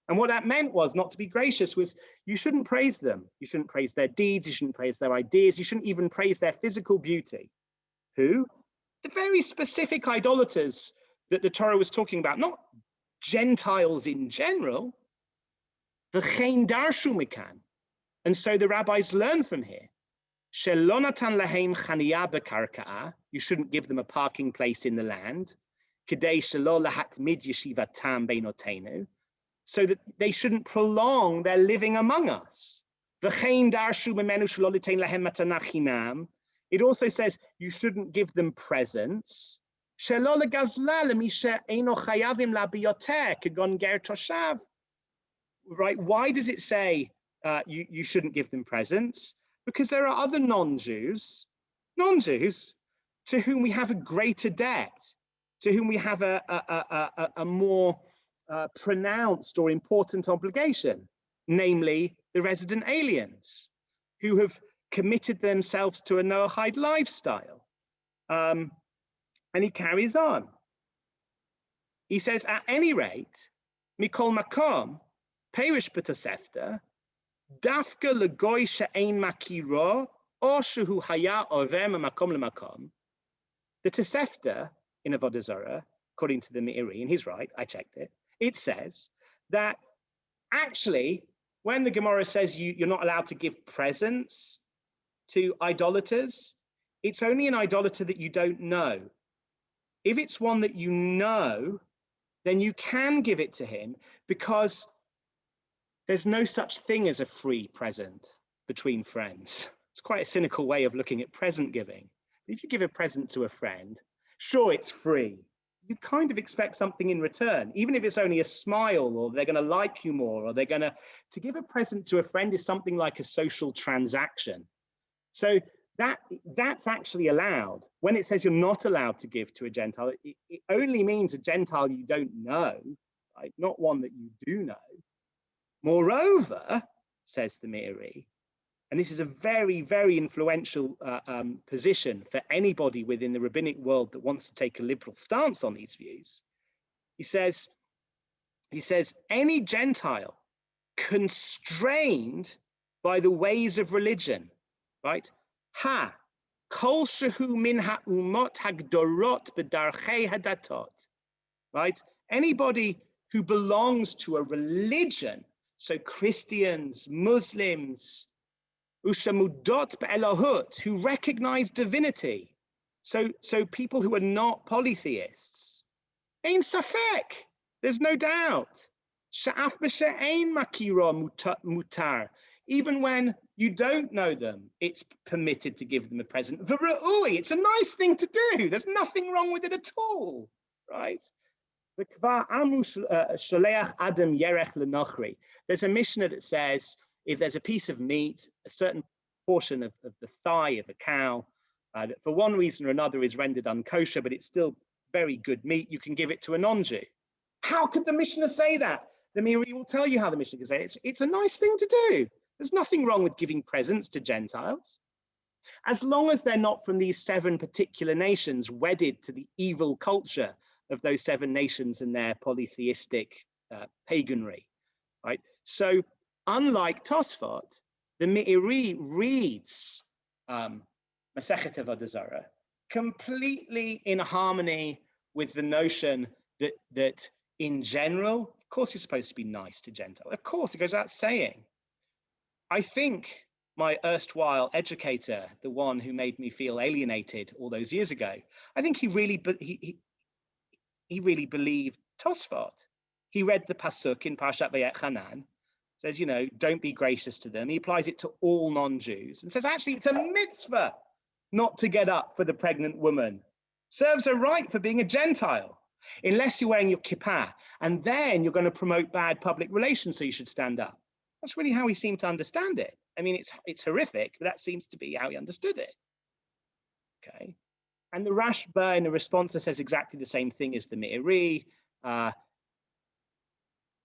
And what that meant was not to be gracious was you shouldn't praise them. You shouldn't praise their deeds. You shouldn't praise their ideas. You shouldn't even praise their physical beauty. Who? The very specific idolaters that the Torah was talking about, not Gentiles in general. V'chein darshu mikan. And so the rabbis learn from here. Shelo natan lahem chaniyah b'karka'a. You shouldn't give them a parking place in the land. Kedei shelo lahatmid yeshivatam beinotenu. So that they shouldn't prolong their living among us. It also says you shouldn't give them presents. Right? Why does it say you shouldn't give them presents? Because there are other non-Jews to whom we have a greater debt, to whom we have a more pronounced or important obligation, namely the resident aliens who have committed themselves to a Noahide lifestyle. And he carries on. He says, at any rate, Mikol Makom, Perish B'Tosefta, Dafka Legoy She'ein Makiro, or Shuhu Haya Over Makom Lemakom. The Tosefta in Avodah Zarah, according to the Meiri, and he's right, I checked it, it says that actually, when the Gemara says you're not allowed to give presents to idolaters, it's only an idolater that you don't know. If it's one that you know, then you can give it to him because there's no such thing as a free present between friends. It's quite a cynical way of looking at present giving. If you give a present to a friend, sure, it's free. You kind of expect something in return, even if it's only a smile or they're going to like you more or they're going to give a present to a friend is something like a social transaction. So that's actually allowed. When it says you're not allowed to give to a Gentile, it only means a Gentile you don't know, right? Not one that you do know. Moreover, says the Meiri, and this is a very, very influential position for anybody within the rabbinic world that wants to take a liberal stance on these views. He says, any Gentile constrained by the ways of religion, right? Kol shehu min ha'umot hagdorot b'darchei hadatot, right? Anybody who belongs to a religion, so Christians, Muslims, Ushamudot be'elahut, who recognize divinity. So people who are not polytheists. Ein safek, there's no doubt. Sha'af b'she'ein makiro mutar. Even when you don't know them, it's permitted to give them a present. V'ra'ui, it's a nice thing to do. There's nothing wrong with it at all, right? There's a Mishnah that says, if there's a piece of meat, a certain portion of the thigh of a cow, that for one reason or another is rendered unkosher, but it's still very good meat, you can give it to a non-Jew. How could the Mishnah say that? The Meiri will tell you how the Mishnah can say it. It's a nice thing to do. There's nothing wrong with giving presents to Gentiles, as long as they're not from these 7 particular nations wedded to the evil culture of those 7 nations and their polytheistic paganry, right? So, unlike Tosfot, the Meiri reads Masechet Avodah Zarah completely in harmony with the notion that in general, of course, you're supposed to be nice to Gentiles. Of course, it goes without saying. I think my erstwhile educator, the one who made me feel alienated all those years ago, I think he really believed Tosfot. He read the pasuk in Parshat Vayetchanan, says, don't be gracious to them. He applies it to all non-Jews and says, actually, it's a mitzvah not to get up for the pregnant woman. Serves her right for being a Gentile, unless you're wearing your kippah. And then you're going to promote bad public relations, so you should stand up. That's really how he seemed to understand it. I mean, it's horrific, but that seems to be how he understood it. Okay. And the Rashba in the response says exactly the same thing as the Meiri.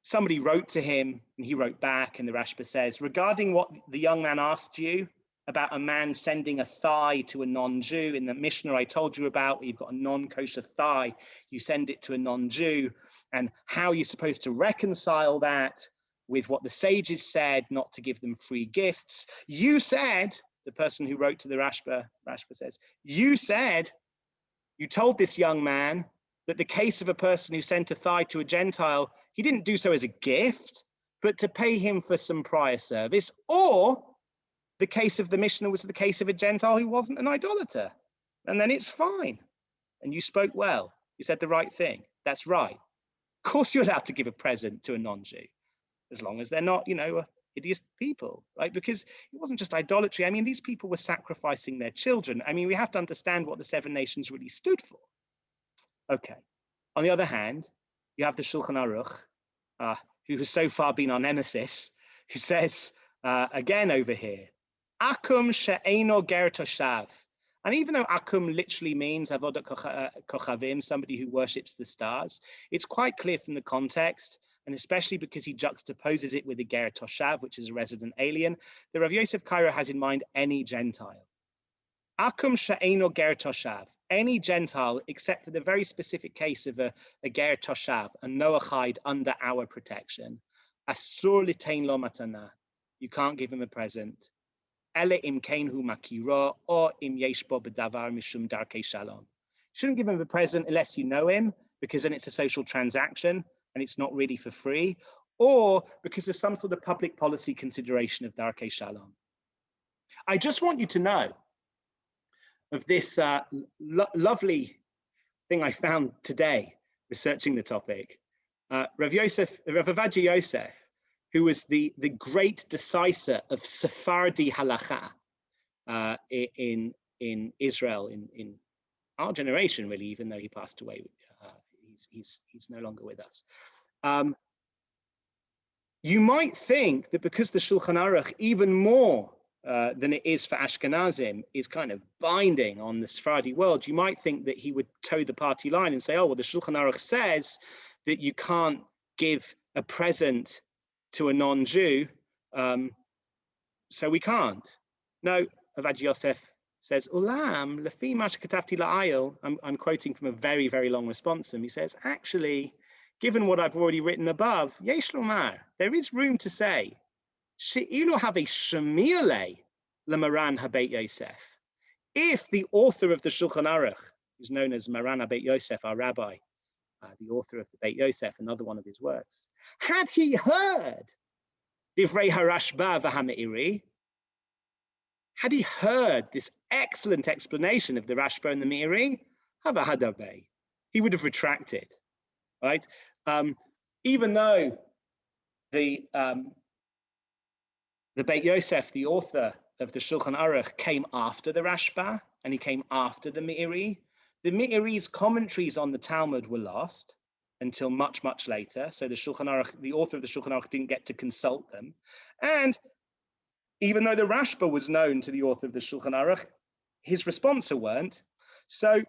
Somebody wrote to him and he wrote back, and the Rashba says, regarding what the young man asked you about a man sending a thigh to a non-Jew, in the Mishnah I told you about, where you've got a non-kosher thigh, you send it to a non-Jew, and how you're supposed to reconcile that with what the sages said, not to give them free gifts. You said, the person who wrote to the Rashba says, you told this young man that the case of a person who sent a thigh to a Gentile, he didn't do so as a gift, but to pay him for some prior service, or the case of the Mishnah was the case of a Gentile who wasn't an idolater. And then it's fine. And you spoke well. You said the right thing. That's right. Of course you're allowed to give a present to a non-Jew, as long as they're not, hideous people, right? Because it wasn't just idolatry. I mean, these people were sacrificing their children. I mean, we have to understand what the seven nations really stood for. Okay. On the other hand, you have the Shulchan Aruch, who has so far been our nemesis, who says, again over here, Akum she'eino ger toshav. And even though Akum literally means avodat kochavim, somebody who worships the stars, it's quite clear from the context, and especially because he juxtaposes it with the ger toshav, which is a resident alien, that Rav Yosef Kairo has in mind any Gentile. Akum she'eino ger toshav, any Gentile, except for the very specific case of a ger toshav, a Noachide under our protection. Asur litein lo matana, you can't give him a present. Ele im kainhu makiro, or im yesh bo b'davar mishum darkei shalom. Shouldn't give him a present unless you know him, because then it's a social transaction and it's not really for free, or because there's some sort of public policy consideration of darkei shalom. I just want you to know of this lovely thing I found today researching the topic. Rav Avadia Yosef, who was the great decisor of Sephardi halacha in Israel in our generation, really, even though he passed away, he's no longer with us. You might think that because the Shulchan Aruch, even more than it is for Ashkenazim, is kind of binding on the Sephardi world, you might think that he would toe the party line and say, oh, well, the Shulchan Aruch says that you can't give a present to a non-Jew, so we can't. No, Avadia Yosef says, Ulam, lefi ma shekatavti la'ayil, I'm quoting from a very, very long response, and he says, actually, given what I've already written above, yesh lomar, there is room to say, she'ilu have a shemile lemaran habeit Yosef. If the author of the Shulchan Aruch, who's known as Maran habeit Yosef, our rabbi, the author of the Beit Yosef, another one of his works, had he heard Divrei Harashba v'Hameiri, had he heard this excellent explanation of the Rashba and the Meiri, he would have retracted, right? Even though the Beit Yosef, the author of the Shulchan Aruch, came after the Rashba and he came after the Meiri, the Meiri's commentaries on the Talmud were lost until much, much later. So the Shulchan Aruch, the author of the Shulchan Aruch, didn't get to consult them. And even though the Rashba was known to the author of the Shulchan Aruch, his responser weren't. So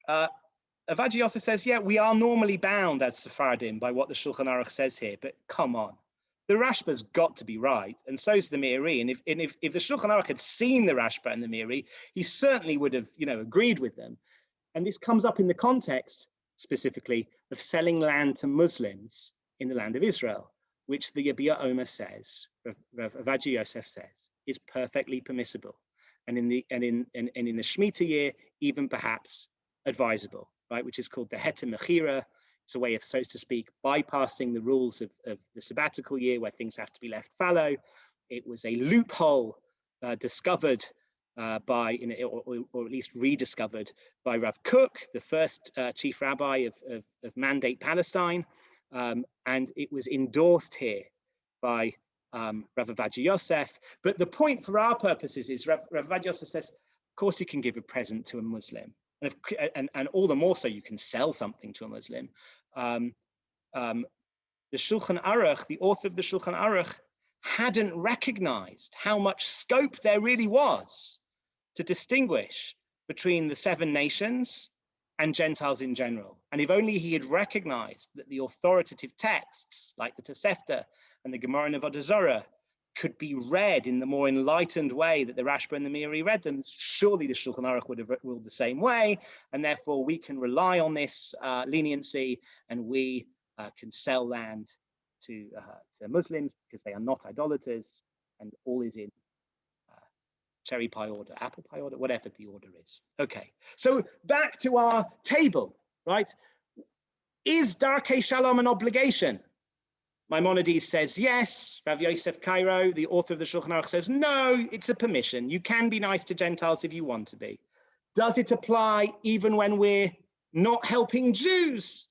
Avadia Yosef says, yeah, we are normally bound as Sephardim by what the Shulchan Aruch says here, but come on. The Rashba's got to be right, and so is the Meiri. And if the Shulchan Aruch had seen the Rashba and the Meiri, he certainly would have, agreed with them. And this comes up in the context, specifically, of selling land to Muslims in the land of Israel, which the Yabia Omer says, Avadia Yosef says, is perfectly permissible, and in the Shemitah year, even perhaps advisable, right? Which is called the Heter Mechira. It's a way of, so to speak, bypassing the rules of the sabbatical year where things have to be left fallow. It was a loophole discovered by, or at least rediscovered by Rav Kook, the first chief rabbi of Mandate Palestine, and it was endorsed here by Rav Avadia Yosef. But the point for our purposes is Rav Avadia Yosef says, of course you can give a present to a Muslim. And all the more so you can sell something to a Muslim. the Shulchan Aruch, the author of the Shulchan Aruch, hadn't recognized how much scope there really was to distinguish between the 7 nations and Gentiles in general. And if only he had recognized that the authoritative texts like the Tosefta and the Gemara and Avodah Zarah could be read in the more enlightened way that the Rashba and the Meiri read them, surely the Shulchan Aruch would have ruled the same way. And therefore we can rely on this leniency, and we can sell land to Muslims because they are not idolaters, and all is in cherry pie order, apple pie order, whatever the order is. Okay, so back to our table, right? Is Darkei Shalom an obligation? Maimonides says yes. Rav Yosef Cairo, the author of the Shulchan Aruch, says no, it's a permission. You can be nice to Gentiles if you want to be. Does it apply even when we're not helping Jews?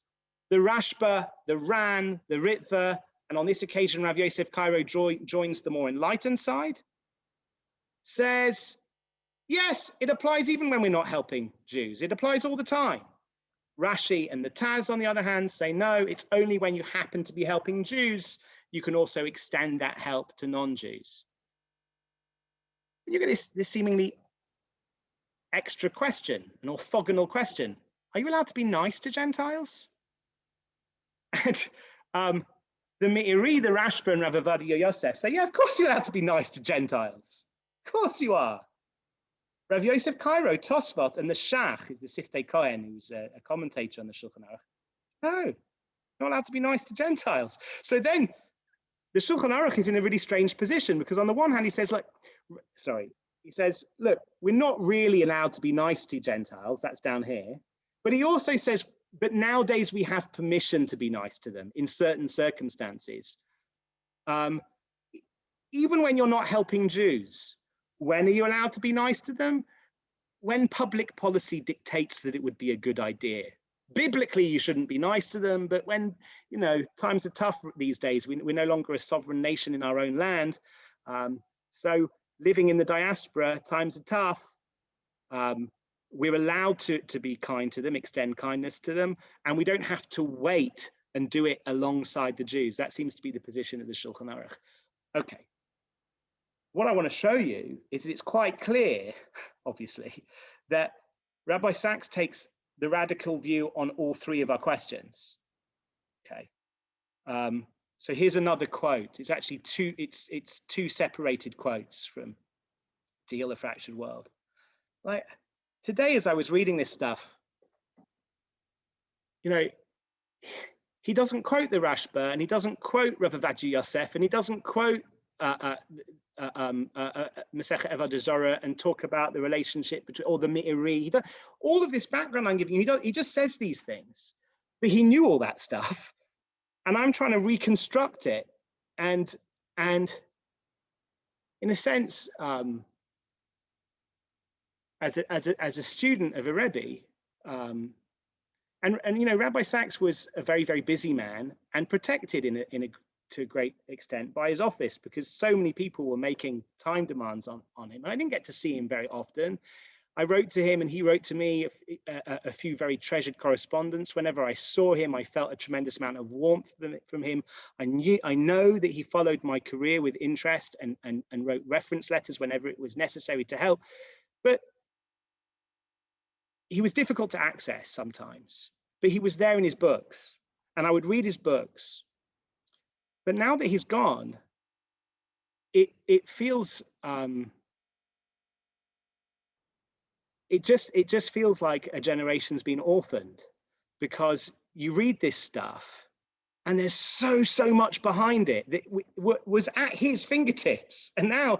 The Rashba, the Ran, the Ritva, and on this occasion, Rav Yosef Cairo joins the more enlightened side, says, yes, it applies even when we're not helping Jews. It applies all the time. Rashi and the Taz, on the other hand, say, no, it's only when you happen to be helping Jews, you can also extend that help to non-Jews. You get this seemingly extra question, an orthogonal question. Are you allowed to be nice to Gentiles? And the Meiri, the Rashba, and Rav Ovadia Yosef say, yeah, of course you're allowed to be nice to Gentiles. Of course you are. Rav Yosef Cairo, Tosfot, and the Shach, the Siftei Kohen, who's a commentator on the Shulchan Aruch, no, you're not allowed to be nice to Gentiles. So then the Shulchan Aruch is in a really strange position, because on the one hand he says, look, we're not really allowed to be nice to Gentiles, that's down here. But he also says, but nowadays we have permission to be nice to them in certain circumstances. Even when you're not helping Jews, when are you allowed to be nice to them? When public policy dictates that it would be a good idea. Biblically, you shouldn't be nice to them, but when, times are tough these days, we're no longer a sovereign nation in our own land. So living in the diaspora, times are tough. We're allowed to be kind to them, extend kindness to them, and we don't have to wait and do it alongside the Jews. That seems to be the position of the Shulchan Aruch. Okay. What I want to show you is it's quite clear, obviously, that Rabbi Sacks takes the radical view on all 3 of our questions. Okay. So here's another quote. It's actually it's 2 separated quotes from To Heal a Fractured World. Like today, as I was reading this stuff, he doesn't quote the Rashba, and he doesn't quote Rav Ovadia Yosef, and he doesn't quote Masechet Avodah Zarah and talk about the relationship between, or the Meiri. All of this background I'm giving you, he just says these things, but he knew all that stuff, and I'm trying to reconstruct it, and in a sense, as a student of a Rebbe, and Rabbi Sacks was a very, very busy man and protected to a great extent by his office, because so many people were making time demands on him. And I didn't get to see him very often. I wrote to him and he wrote to me a few very treasured correspondence. Whenever I saw him, I felt a tremendous amount of warmth from him. I know that he followed my career with interest and wrote reference letters whenever it was necessary to help. But he was difficult to access sometimes, but he was there in his books, and I would read his books. But now that he's gone, it feels it just feels like a generation's been orphaned, because you read this stuff and there's so much behind it that was at his fingertips, and now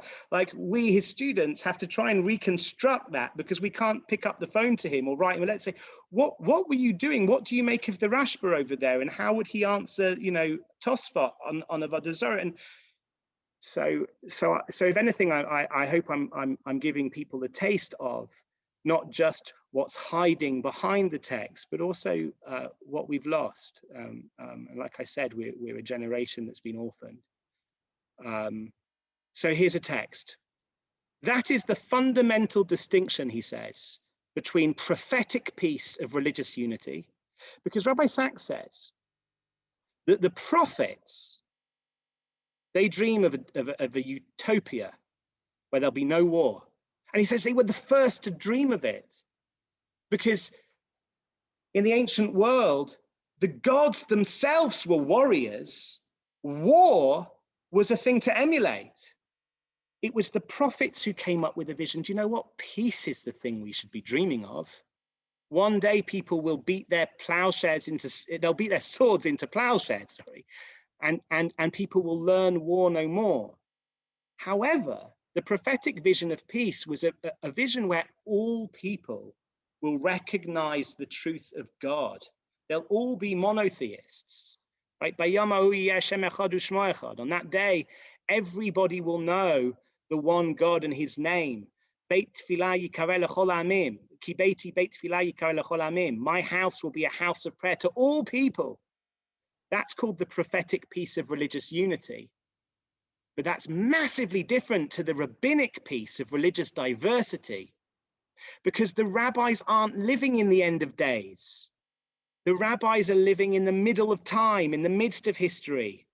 we, his students, have to try and reconstruct that, because we can't pick up the phone to him or write him. Let's say, what were you doing? What do you make of the Rashba over there, and how would he answer Tosfot on Avodah Zarah? And so if anything, I hope I'm giving people a taste of not just what's hiding behind the text, but also what we've lost. And like I said, we're a generation that's been orphaned. So here's a text. That is the fundamental distinction, he says, between prophetic peace of religious unity, because Rabbi Sacks says The prophets, they dream of a utopia where there'll be no war. And he says they were the first to dream of it, because in the ancient world, the gods themselves were warriors. War was a thing to emulate. It was the prophets who came up with a vision. Do you know what? Peace is the thing we should be dreaming of. One day people will beat their they'll beat their swords into plowshares, sorry, and people will learn war no more. However, the prophetic vision of peace was a vision where all people will recognize the truth of God. They'll all be monotheists, right? On that day, everybody will know the one God and his name. My house will be a house of prayer to all people. That's called the prophetic peace of religious unity. But that's massively different to the rabbinic peace of religious diversity, because the rabbis aren't living in the end of days. The rabbis are living in the middle of time, in the midst of history,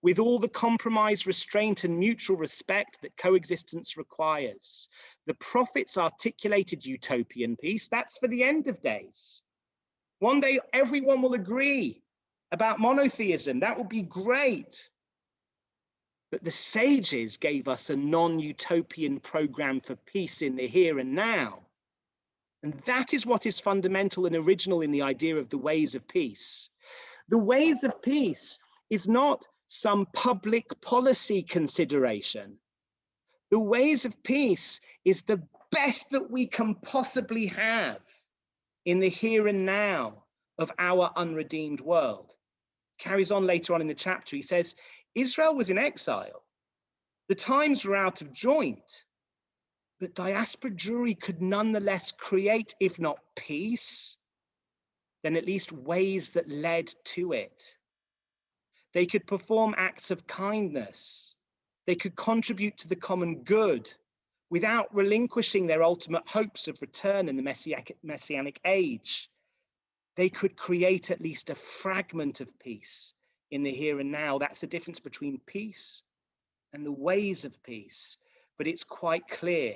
with all the compromise, restraint, and mutual respect that coexistence requires. The prophets articulated utopian peace. That's for the end of days. One day, everyone will agree about monotheism. That would be great. But the sages gave us a non-utopian program for peace in the here and now. And that is what is fundamental and original in the idea of the ways of peace. The ways of peace is not some public policy consideration. The ways of peace is the best that we can possibly have in the here and now of our unredeemed world. Carries on later on in the chapter. He says, Israel was in exile. The times were out of joint, but diaspora Jewry could nonetheless create, if not peace, then at least ways that led to it. They could perform acts of kindness. They could contribute to the common good without relinquishing their ultimate hopes of return in the messianic age. They could create at least a fragment of peace in the here and now. That's the difference between peace and the ways of peace. But it's quite clear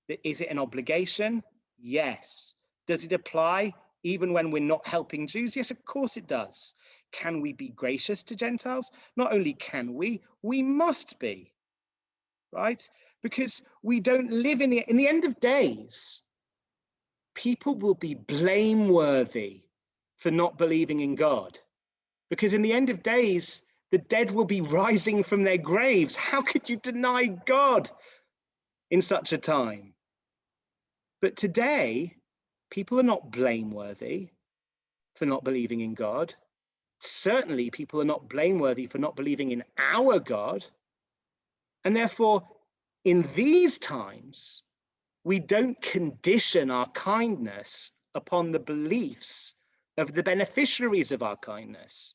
that, is it an obligation? Yes. Does it apply even when we're not helping Jews? Yes, of course it does. Can we be gracious to Gentiles? Not only can we must be, right? Because we don't live in the end of days, people will be blameworthy for not believing in God. Because in the end of days, the dead will be rising from their graves. How could you deny God in such a time? But today, people are not blameworthy for not believing in God. Certainly, people are not blameworthy for not believing in our God. And therefore, in these times, we don't condition our kindness upon the beliefs of the beneficiaries of our kindness.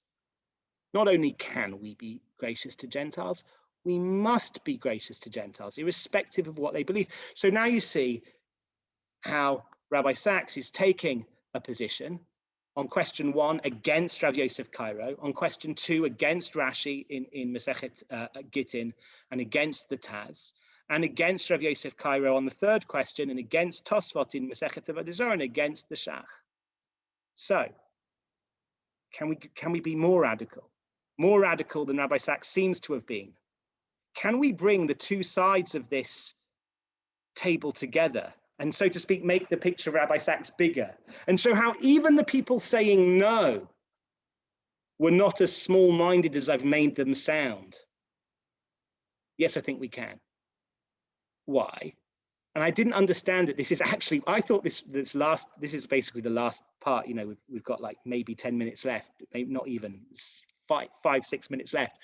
Not only can we be gracious to Gentiles, we must be gracious to Gentiles, irrespective of what they believe. So now you see how Rabbi Sacks is taking a position on question 1 against Rav Yosef Cairo, on question 2 against Rashi in Masechet Gittin and against the Taz, and against Rav Yosef Cairo on the third question, and against Tosfot in Masechet Avodah Zarah, and against the Shach. So, can we be more radical than Rabbi Sacks seems to have been? Can we bring the two sides of this table together and, so to speak, make the picture of Rabbi Sacks bigger and show how even the people saying no were not as small-minded as I've made them sound? Yes, I think we can. Why? And I didn't understand that this is actually, I thought this is basically the last part. You know, we've got like maybe 10 minutes left, maybe not even 5-6 minutes left.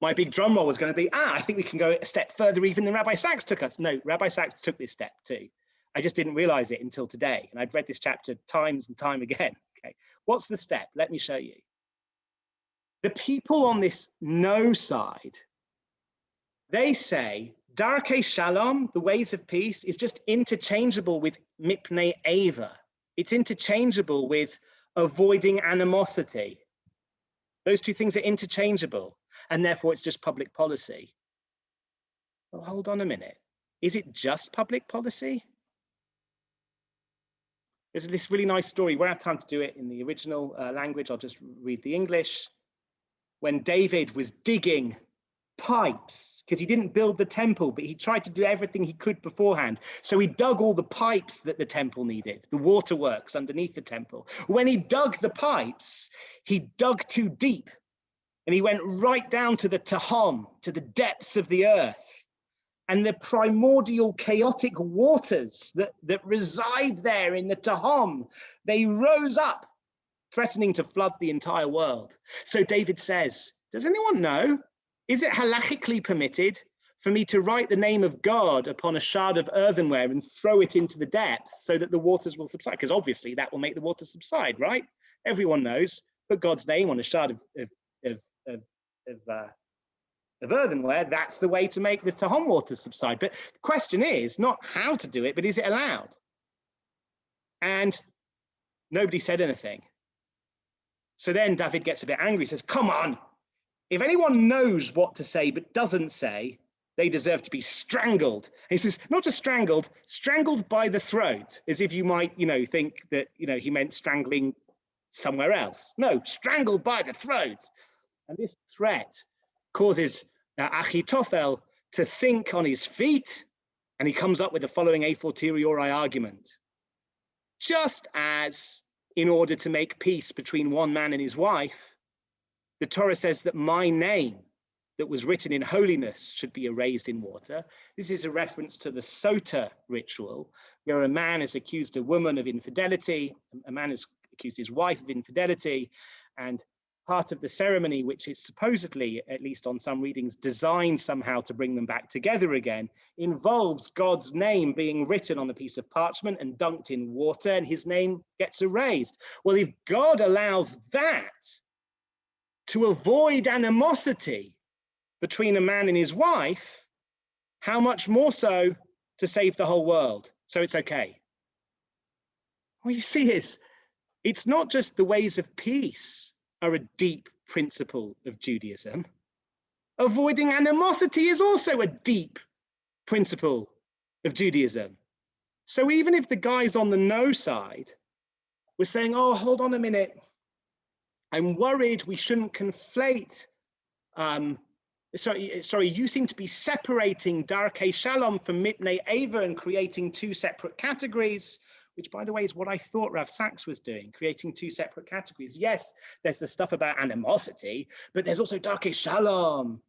My big drum roll was going to be, I think we can go a step further even than Rabbi Sacks took us. No, Rabbi Sacks took this step too. I just didn't realize it until today. And I'd read this chapter times and time again. Okay, what's the step? Let me show you. The people on this no side, they say, Darkei Shalom, the ways of peace, is just interchangeable with Mipnei Eva. It's interchangeable with avoiding animosity. Those two things are interchangeable, and therefore it's just public policy. Well, hold on a minute. Is it just public policy? There's this really nice story. We won't have time to do it in the original language. I'll just read the English. When David was digging pipes, because he didn't build the temple, but he tried to do everything he could beforehand. So he dug all the pipes that the temple needed, the waterworks underneath the temple. When he dug the pipes, he dug too deep, and he went right down to the Tehom, to the depths of the earth. And the primordial chaotic waters that reside there in the Tehom, they rose up, threatening to flood the entire world. So David says, does anyone know, is it halachically permitted for me to write the name of God upon a shard of earthenware and throw it into the depths so that the waters will subside? Because obviously that will make the waters subside, right? Everyone knows, put God's name on a shard of earthenware, that's the way to make the Tehom waters subside. But the question is not how to do it, but is it allowed? And nobody said anything. So then David gets a bit angry, says, come on, if anyone knows what to say but doesn't say, they deserve to be strangled. And he says, not just strangled, strangled by the throat, as if you might, think that, he meant strangling somewhere else. No, strangled by the throat. And this threat causes Achitophel to think on his feet, and he comes up with the following a fortiori argument. Just as in order to make peace between one man and his wife, the Torah says that my name that was written in holiness should be erased in water. This is a reference to the Sota ritual, where a man has accused a woman of infidelity, a man has accused his wife of infidelity, and part of the ceremony, which is supposedly, at least on some readings, designed somehow to bring them back together again, involves God's name being written on a piece of parchment and dunked in water, and his name gets erased. Well, if God allows that to avoid animosity between a man and his wife, how much more so to save the whole world? So it's okay. What you see is, it's not just the ways of peace are a deep principle of Judaism. Avoiding animosity is also a deep principle of Judaism. So even if the guys on the no side were saying, oh, hold on a minute, I'm worried we shouldn't conflate, sorry, you seem to be separating Darkei Shalom from Mipnei Eva and creating two separate categories, which, by the way, is what I thought Rabbi Sacks was doing, creating two separate categories. Yes, there's the stuff about animosity, but there's also Darkei Shalom,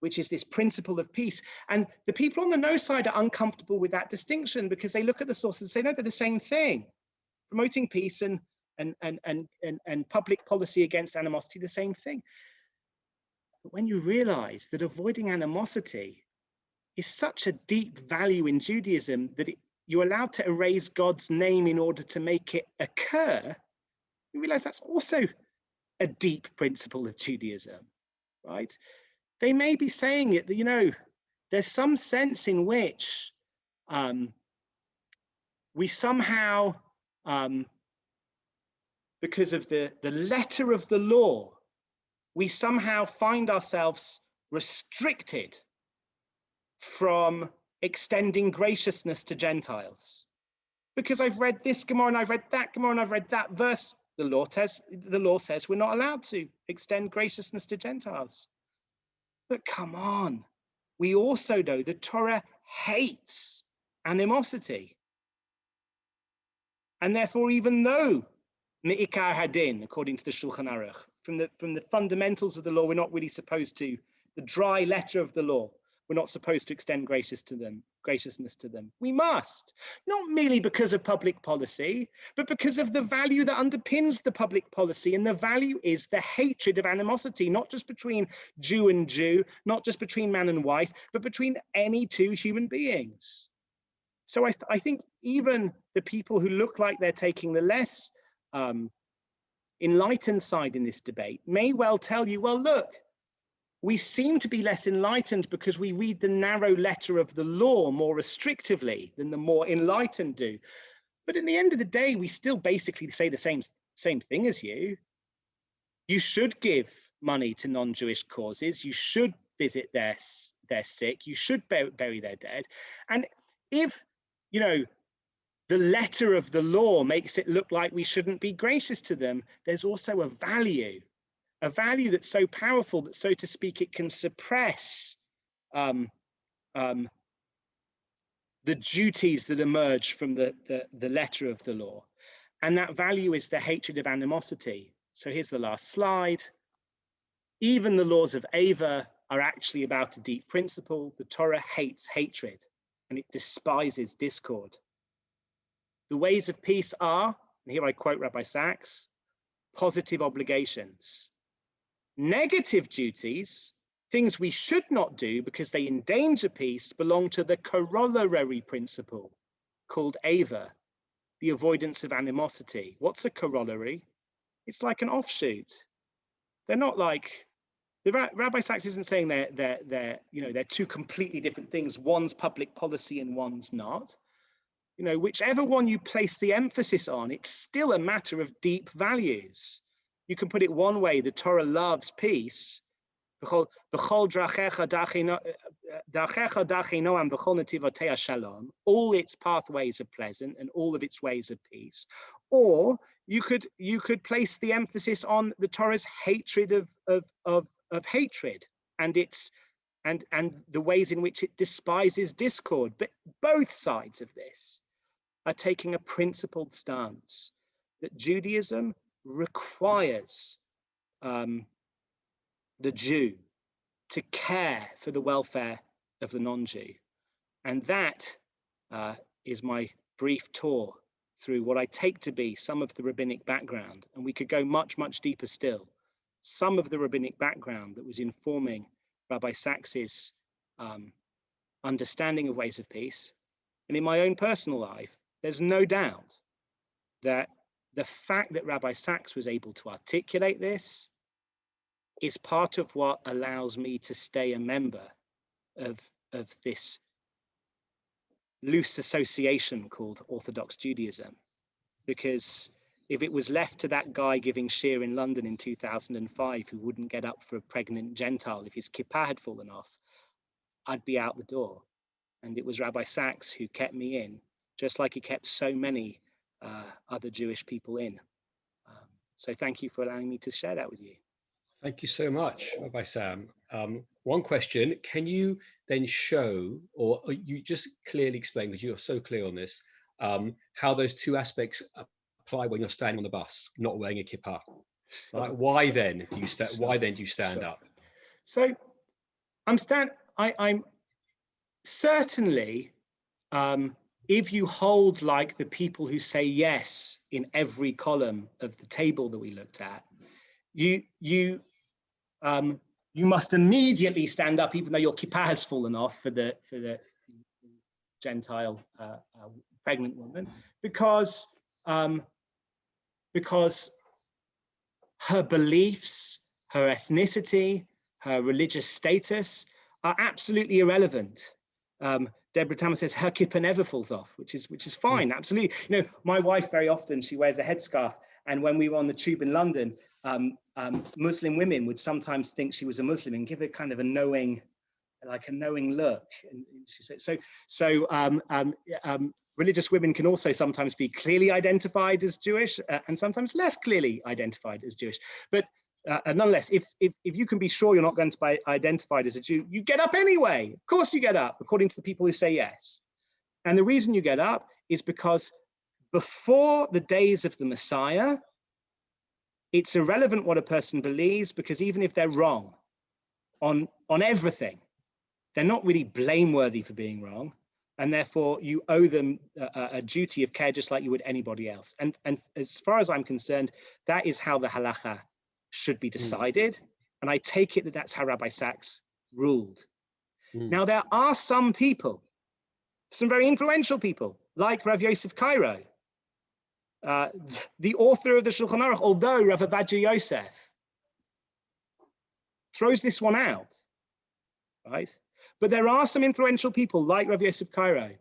which is this principle of peace. And the people on the no side are uncomfortable with that distinction because they look at the sources and say, no, they're the same thing. Promoting peace and public policy against animosity, the same thing. But when you realize that avoiding animosity is such a deep value in Judaism that you're allowed to erase God's name in order to make it occur, you realize that's also a deep principle of Judaism, right? They may be saying it that, there's some sense in which we somehow, because of the letter of the law, we somehow find ourselves restricted from extending graciousness to Gentiles. Because I've read this Gemara and I've read that Gemara and I've read that verse, the law says we're not allowed to extend graciousness to Gentiles. But come on, we also know the Torah hates animosity. And therefore, even though Me'ikar Hadin, according to the Shulchan Aruch, from the fundamentals of the law, we're not really supposed to, the dry letter of the law, we're not supposed to extend graciousness to them. We must, not merely because of public policy, but because of the value that underpins the public policy. And the value is the hatred of animosity, not just between Jew and Jew, not just between man and wife, but between any two human beings. So I think even the people who look like they're taking the less enlightened side in this debate may well tell you, well, look, we seem to be less enlightened because we read the narrow letter of the law more restrictively than the more enlightened do. But in the end of the day, we still basically say the same thing as you. You should give money to non-Jewish causes. You should visit their sick. You should bury their dead. And if, you know, the letter of the law makes it look like we shouldn't be gracious to them, there's also a value that's so powerful that, so to speak, it can suppress the duties that emerge from the letter of the law. And that value is the hatred of animosity. So here's the last slide. Even the laws of Ava are actually about a deep principle. The Torah hates hatred and it despises discord. The ways of peace are, and here I quote Rabbi Sacks, positive obligations. Negative duties, things we should not do because they endanger peace, belong to the corollary principle called Ava, the avoidance of animosity. What's a corollary? It's like an offshoot. They're not like, Rabbi Sacks isn't saying they're two completely different things. One's public policy and one's not. You know, whichever one you place the emphasis on, it's still a matter of deep values. You can put it one way: the Torah loves peace. All its pathways are pleasant and all of its ways are peace. Or you could place the emphasis on the Torah's hatred of hatred and the ways in which it despises discord. But both sides of this are taking a principled stance that Judaism requires the Jew to care for the welfare of the non-Jew. And that is my brief tour through what I take to be some of the rabbinic background. And we could go much, much deeper still. Some of the rabbinic background that was informing Rabbi Sacks's understanding of ways of peace. And in my own personal life, there's no doubt that the fact that Rabbi Sacks was able to articulate this is part of what allows me to stay a member of this loose association called Orthodox Judaism. Because if it was left to that guy giving shir in London in 2005 who wouldn't get up for a pregnant Gentile if his kippah had fallen off, I'd be out the door. And it was Rabbi Sacks who kept me in, just like he kept so many other Jewish people in. So thank you for allowing me to share that with you. Thank you so much, Rabbi Sam. One question: can you then show, or you just clearly explain, because you're so clear on this, how those two aspects apply when you're standing on the bus, not wearing a kippah? Right? Why then do you stand up? So I'm certainly, if you hold like the people who say yes in every column of the table that we looked at, you must immediately stand up, even though your kippah has fallen off for the Gentile pregnant woman, because her beliefs, her ethnicity, her religious status are absolutely irrelevant. Deborah Tammer says her kippah never falls off, which is fine, absolutely. You know, my wife very often, she wears a headscarf, and when we were on the tube in London, Muslim women would sometimes think she was a Muslim and give her kind of a knowing look. And she said, religious women can also sometimes be clearly identified as Jewish and sometimes less clearly identified as Jewish. But nonetheless, if you can be sure you're not going to be identified as a Jew, you get up anyway. Of course you get up, according to the people who say yes. And the reason you get up is because before the days of the Messiah, it's irrelevant what a person believes, because even if they're wrong on everything, they're not really blameworthy for being wrong. And therefore you owe them a duty of care just like you would anybody else. And as far as I'm concerned, that is how the halacha should be decided. And I take it that that's how Rabbi Sacks ruled. Now, there are some people, some very influential people, like Rav Yosef Cairo, the author of the Shulchan Aruch, although Rav Avadia Yosef throws this one out, right? But there are some influential people like Rav Yosef Cairo who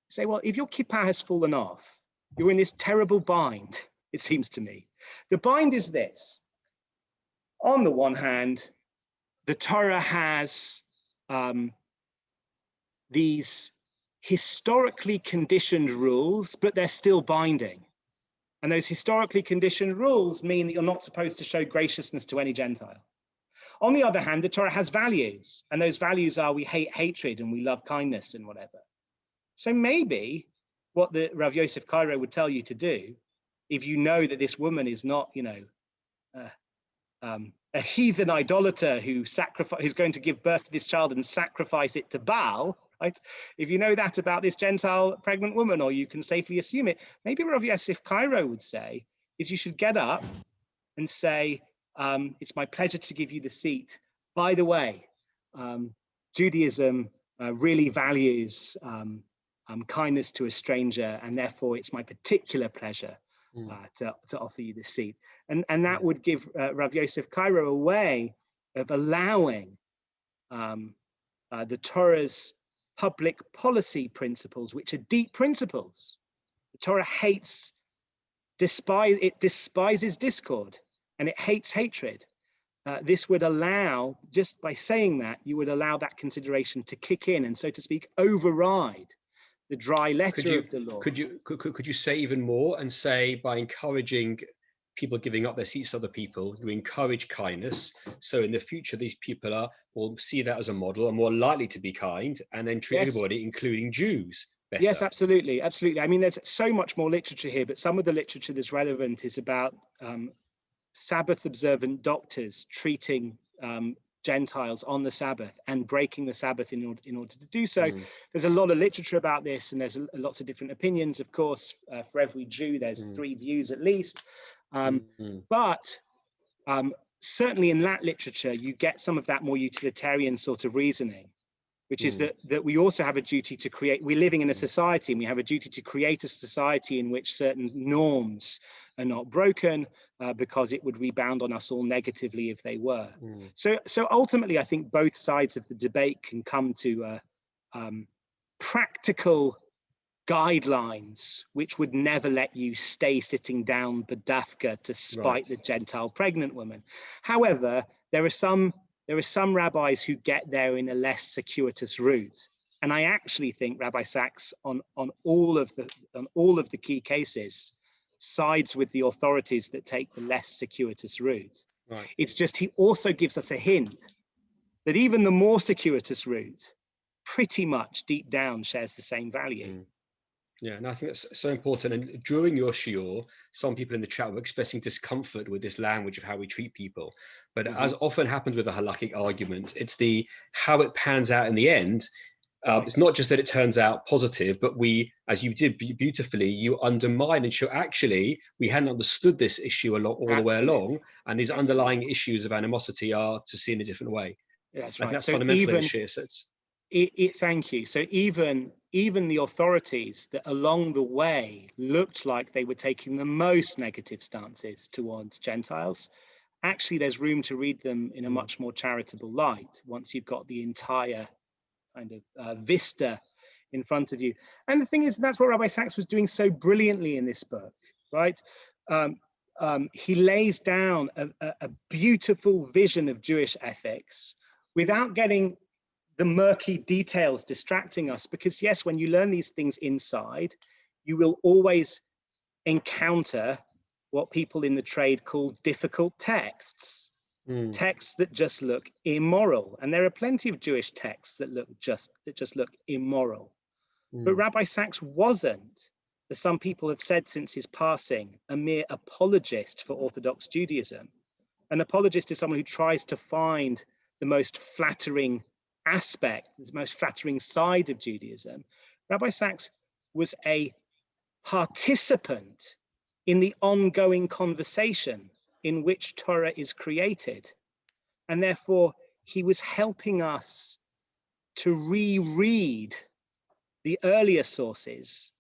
say, well, if your kippah has fallen off, you're in this terrible bind, it seems to me. The bind is this: on the one hand, the Torah has these historically conditioned rules, but they're still binding. And those historically conditioned rules mean that you're not supposed to show graciousness to any Gentile. On the other hand, the Torah has values, and those values are we hate hatred and we love kindness and whatever. So maybe what the Rav Yosef Cairo would tell you to do, if you know that this woman is not, a heathen idolater who's going to give birth to this child and sacrifice it to Baal, right? If you know that about this Gentile pregnant woman, or you can safely assume it, maybe Rav Yosef Cairo would say is you should get up and say, it's my pleasure to give you the seat. By the way, Judaism really values kindness to a stranger, and therefore it's my particular pleasure to offer you this seat. And that would give Rav Yosef Cairo a way of allowing the Torah's public policy principles, which are deep principles. The Torah despises discord, and it hates hatred. This would allow, just by saying that, you would allow that consideration to kick in and, so to speak, override the dry letter of the law. Could you say even more and say, by encouraging people giving up their seats to other people, you encourage kindness, so in the future these people will see that as a model, are more likely to be kind, and then treat everybody, including Jews, better? Yes, absolutely. I mean, there's so much more literature here, but some of the literature that's relevant is about Sabbath observant doctors treating Gentiles on the Sabbath and breaking the Sabbath in order to do so. There's a lot of literature about this, and there's lots of different opinions. Of course, for every Jew, there's 3 views at least. But certainly in that literature, you get some of that more utilitarian sort of reasoning, which is that we also have a duty to create. We're living in a society, and we have a duty to create a society in which certain norms are not broken, because it would rebound on us all negatively if they were. So ultimately, I think both sides of the debate can come to practical guidelines which would never let you stay sitting down bedafka to spite the Gentile pregnant woman. However, there are some rabbis who get there in a less circuitous route, and I actually think Rabbi Sacks on all of the key cases sides with the authorities that take the less circuitous route. It's just he also gives us a hint that even the more circuitous route pretty much deep down shares the same value. Yeah, and I think that's so important. And during your shiur, some people in the chat were expressing discomfort with this language of how we treat people. But as often happens with a halakhic argument, it's how it pans out in the end. It's not just that it turns out positive, but as you did beautifully, you undermine and show actually we hadn't understood this issue all the way along, and these underlying issues of animosity are to see in a different way. That's right. I think that's so fundamental in the shiur. So thank you. So even the authorities that along the way looked like they were taking the most negative stances towards Gentiles, actually there's room to read them in a much more charitable light once you've got the entire kind of vista in front of you. And the thing is, that's what Rabbi Sacks was doing so brilliantly in this book, right? He lays down a beautiful vision of Jewish ethics without getting the murky details distracting us, because yes, when you learn these things inside, you will always encounter what people in the trade call difficult texts, texts that just look immoral. And there are plenty of Jewish texts that just look immoral. But Rabbi Sacks wasn't, as some people have said since his passing, a mere apologist for Orthodox Judaism. An apologist is someone who tries to find the most flattering aspect, the most flattering side of Judaism. Rabbi Sacks was a participant in the ongoing conversation in which Torah is created. And therefore, he was helping us to reread the earlier sources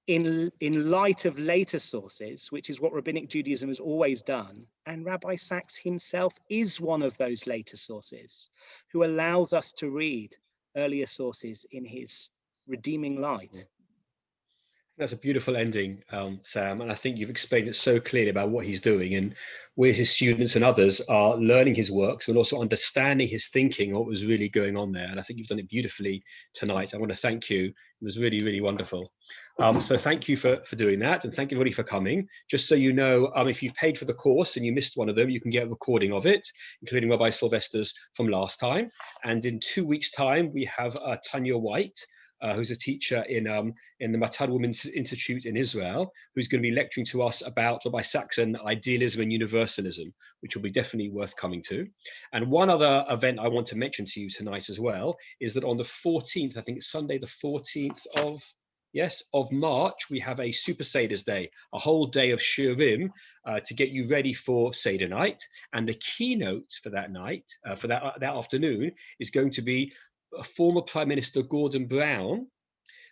in light of later sources, which is what Rabbinic Judaism has always done. And Rabbi Sacks himself is one of those later sources who allows us to read earlier sources in his redeeming light. That's a beautiful ending, Sam, and I think you've explained it so clearly about what he's doing and where his students and others are learning his works and also understanding his thinking, what was really going on there. And I think you've done it beautifully tonight. I want to thank you. It was really, really wonderful. So thank you for doing that, and thank everybody for coming. Just so you know, if you've paid for the course and you missed one of them, you can get a recording of it, including Rabbi Sylvester's from last time. And in 2 weeks' time, we have Tanya White, who's a teacher in the Matad Women's Institute in Israel, who's going to be lecturing to us about Rabbi Sacks and idealism and universalism, which will be definitely worth coming to. And one other event I want to mention to you tonight as well is that on the 14th, I think it's Sunday, the 14th of March, we have a Super Seder's Day, a whole day of shiurim to get you ready for Seder night. And the keynote for that night, for that afternoon, is going to be former Prime Minister Gordon Brown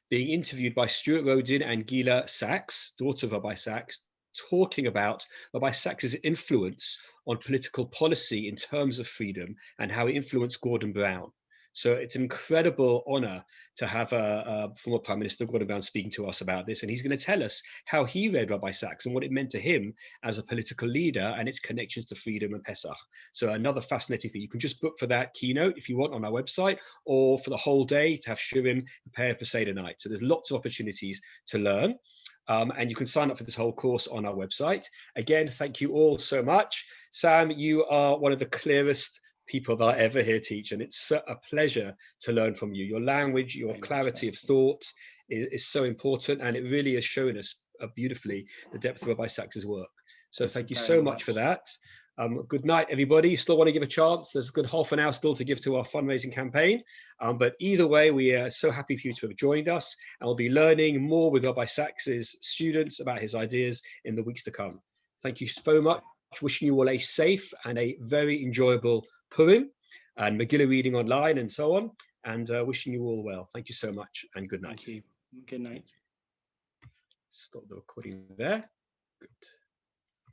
being interviewed by Stuart Rodin and Gila Sacks, daughter of Rabbi Sacks, talking about Rabbi Sacks's influence on political policy in terms of freedom and how he influenced Gordon Brown. So it's an incredible honor to have a former Prime Minister Gordon Brown speaking to us about this. And he's going to tell us how he read Rabbi Sacks and what it meant to him as a political leader and its connections to freedom and Pesach. So another fascinating thing. You can just book for that keynote if you want on our website, or for the whole day to have shiurim prepared for Seder night. So there's lots of opportunities to learn. And you can sign up for this whole course on our website. Again, thank you all so much. Sam, you are one of the clearest people that I ever hear teach, and it's a pleasure to learn from you. Your language, your clarity of thought is so important, and it really has shown us beautifully the depth of Rabbi Sacks's work. So thank you so much for that. Good night, everybody. You still want to give a chance? There's a good half an hour still to give to our fundraising campaign. But either way, we are so happy for you to have joined us, and we'll be learning more with Rabbi Sacks's students about his ideas in the weeks to come. Thank you so much. Wishing you all a safe and a very enjoyable Purim and Megillah reading online and so on. And wishing you all well. Thank you so much and good night. Thank you. Good night. Stop the recording there. Good.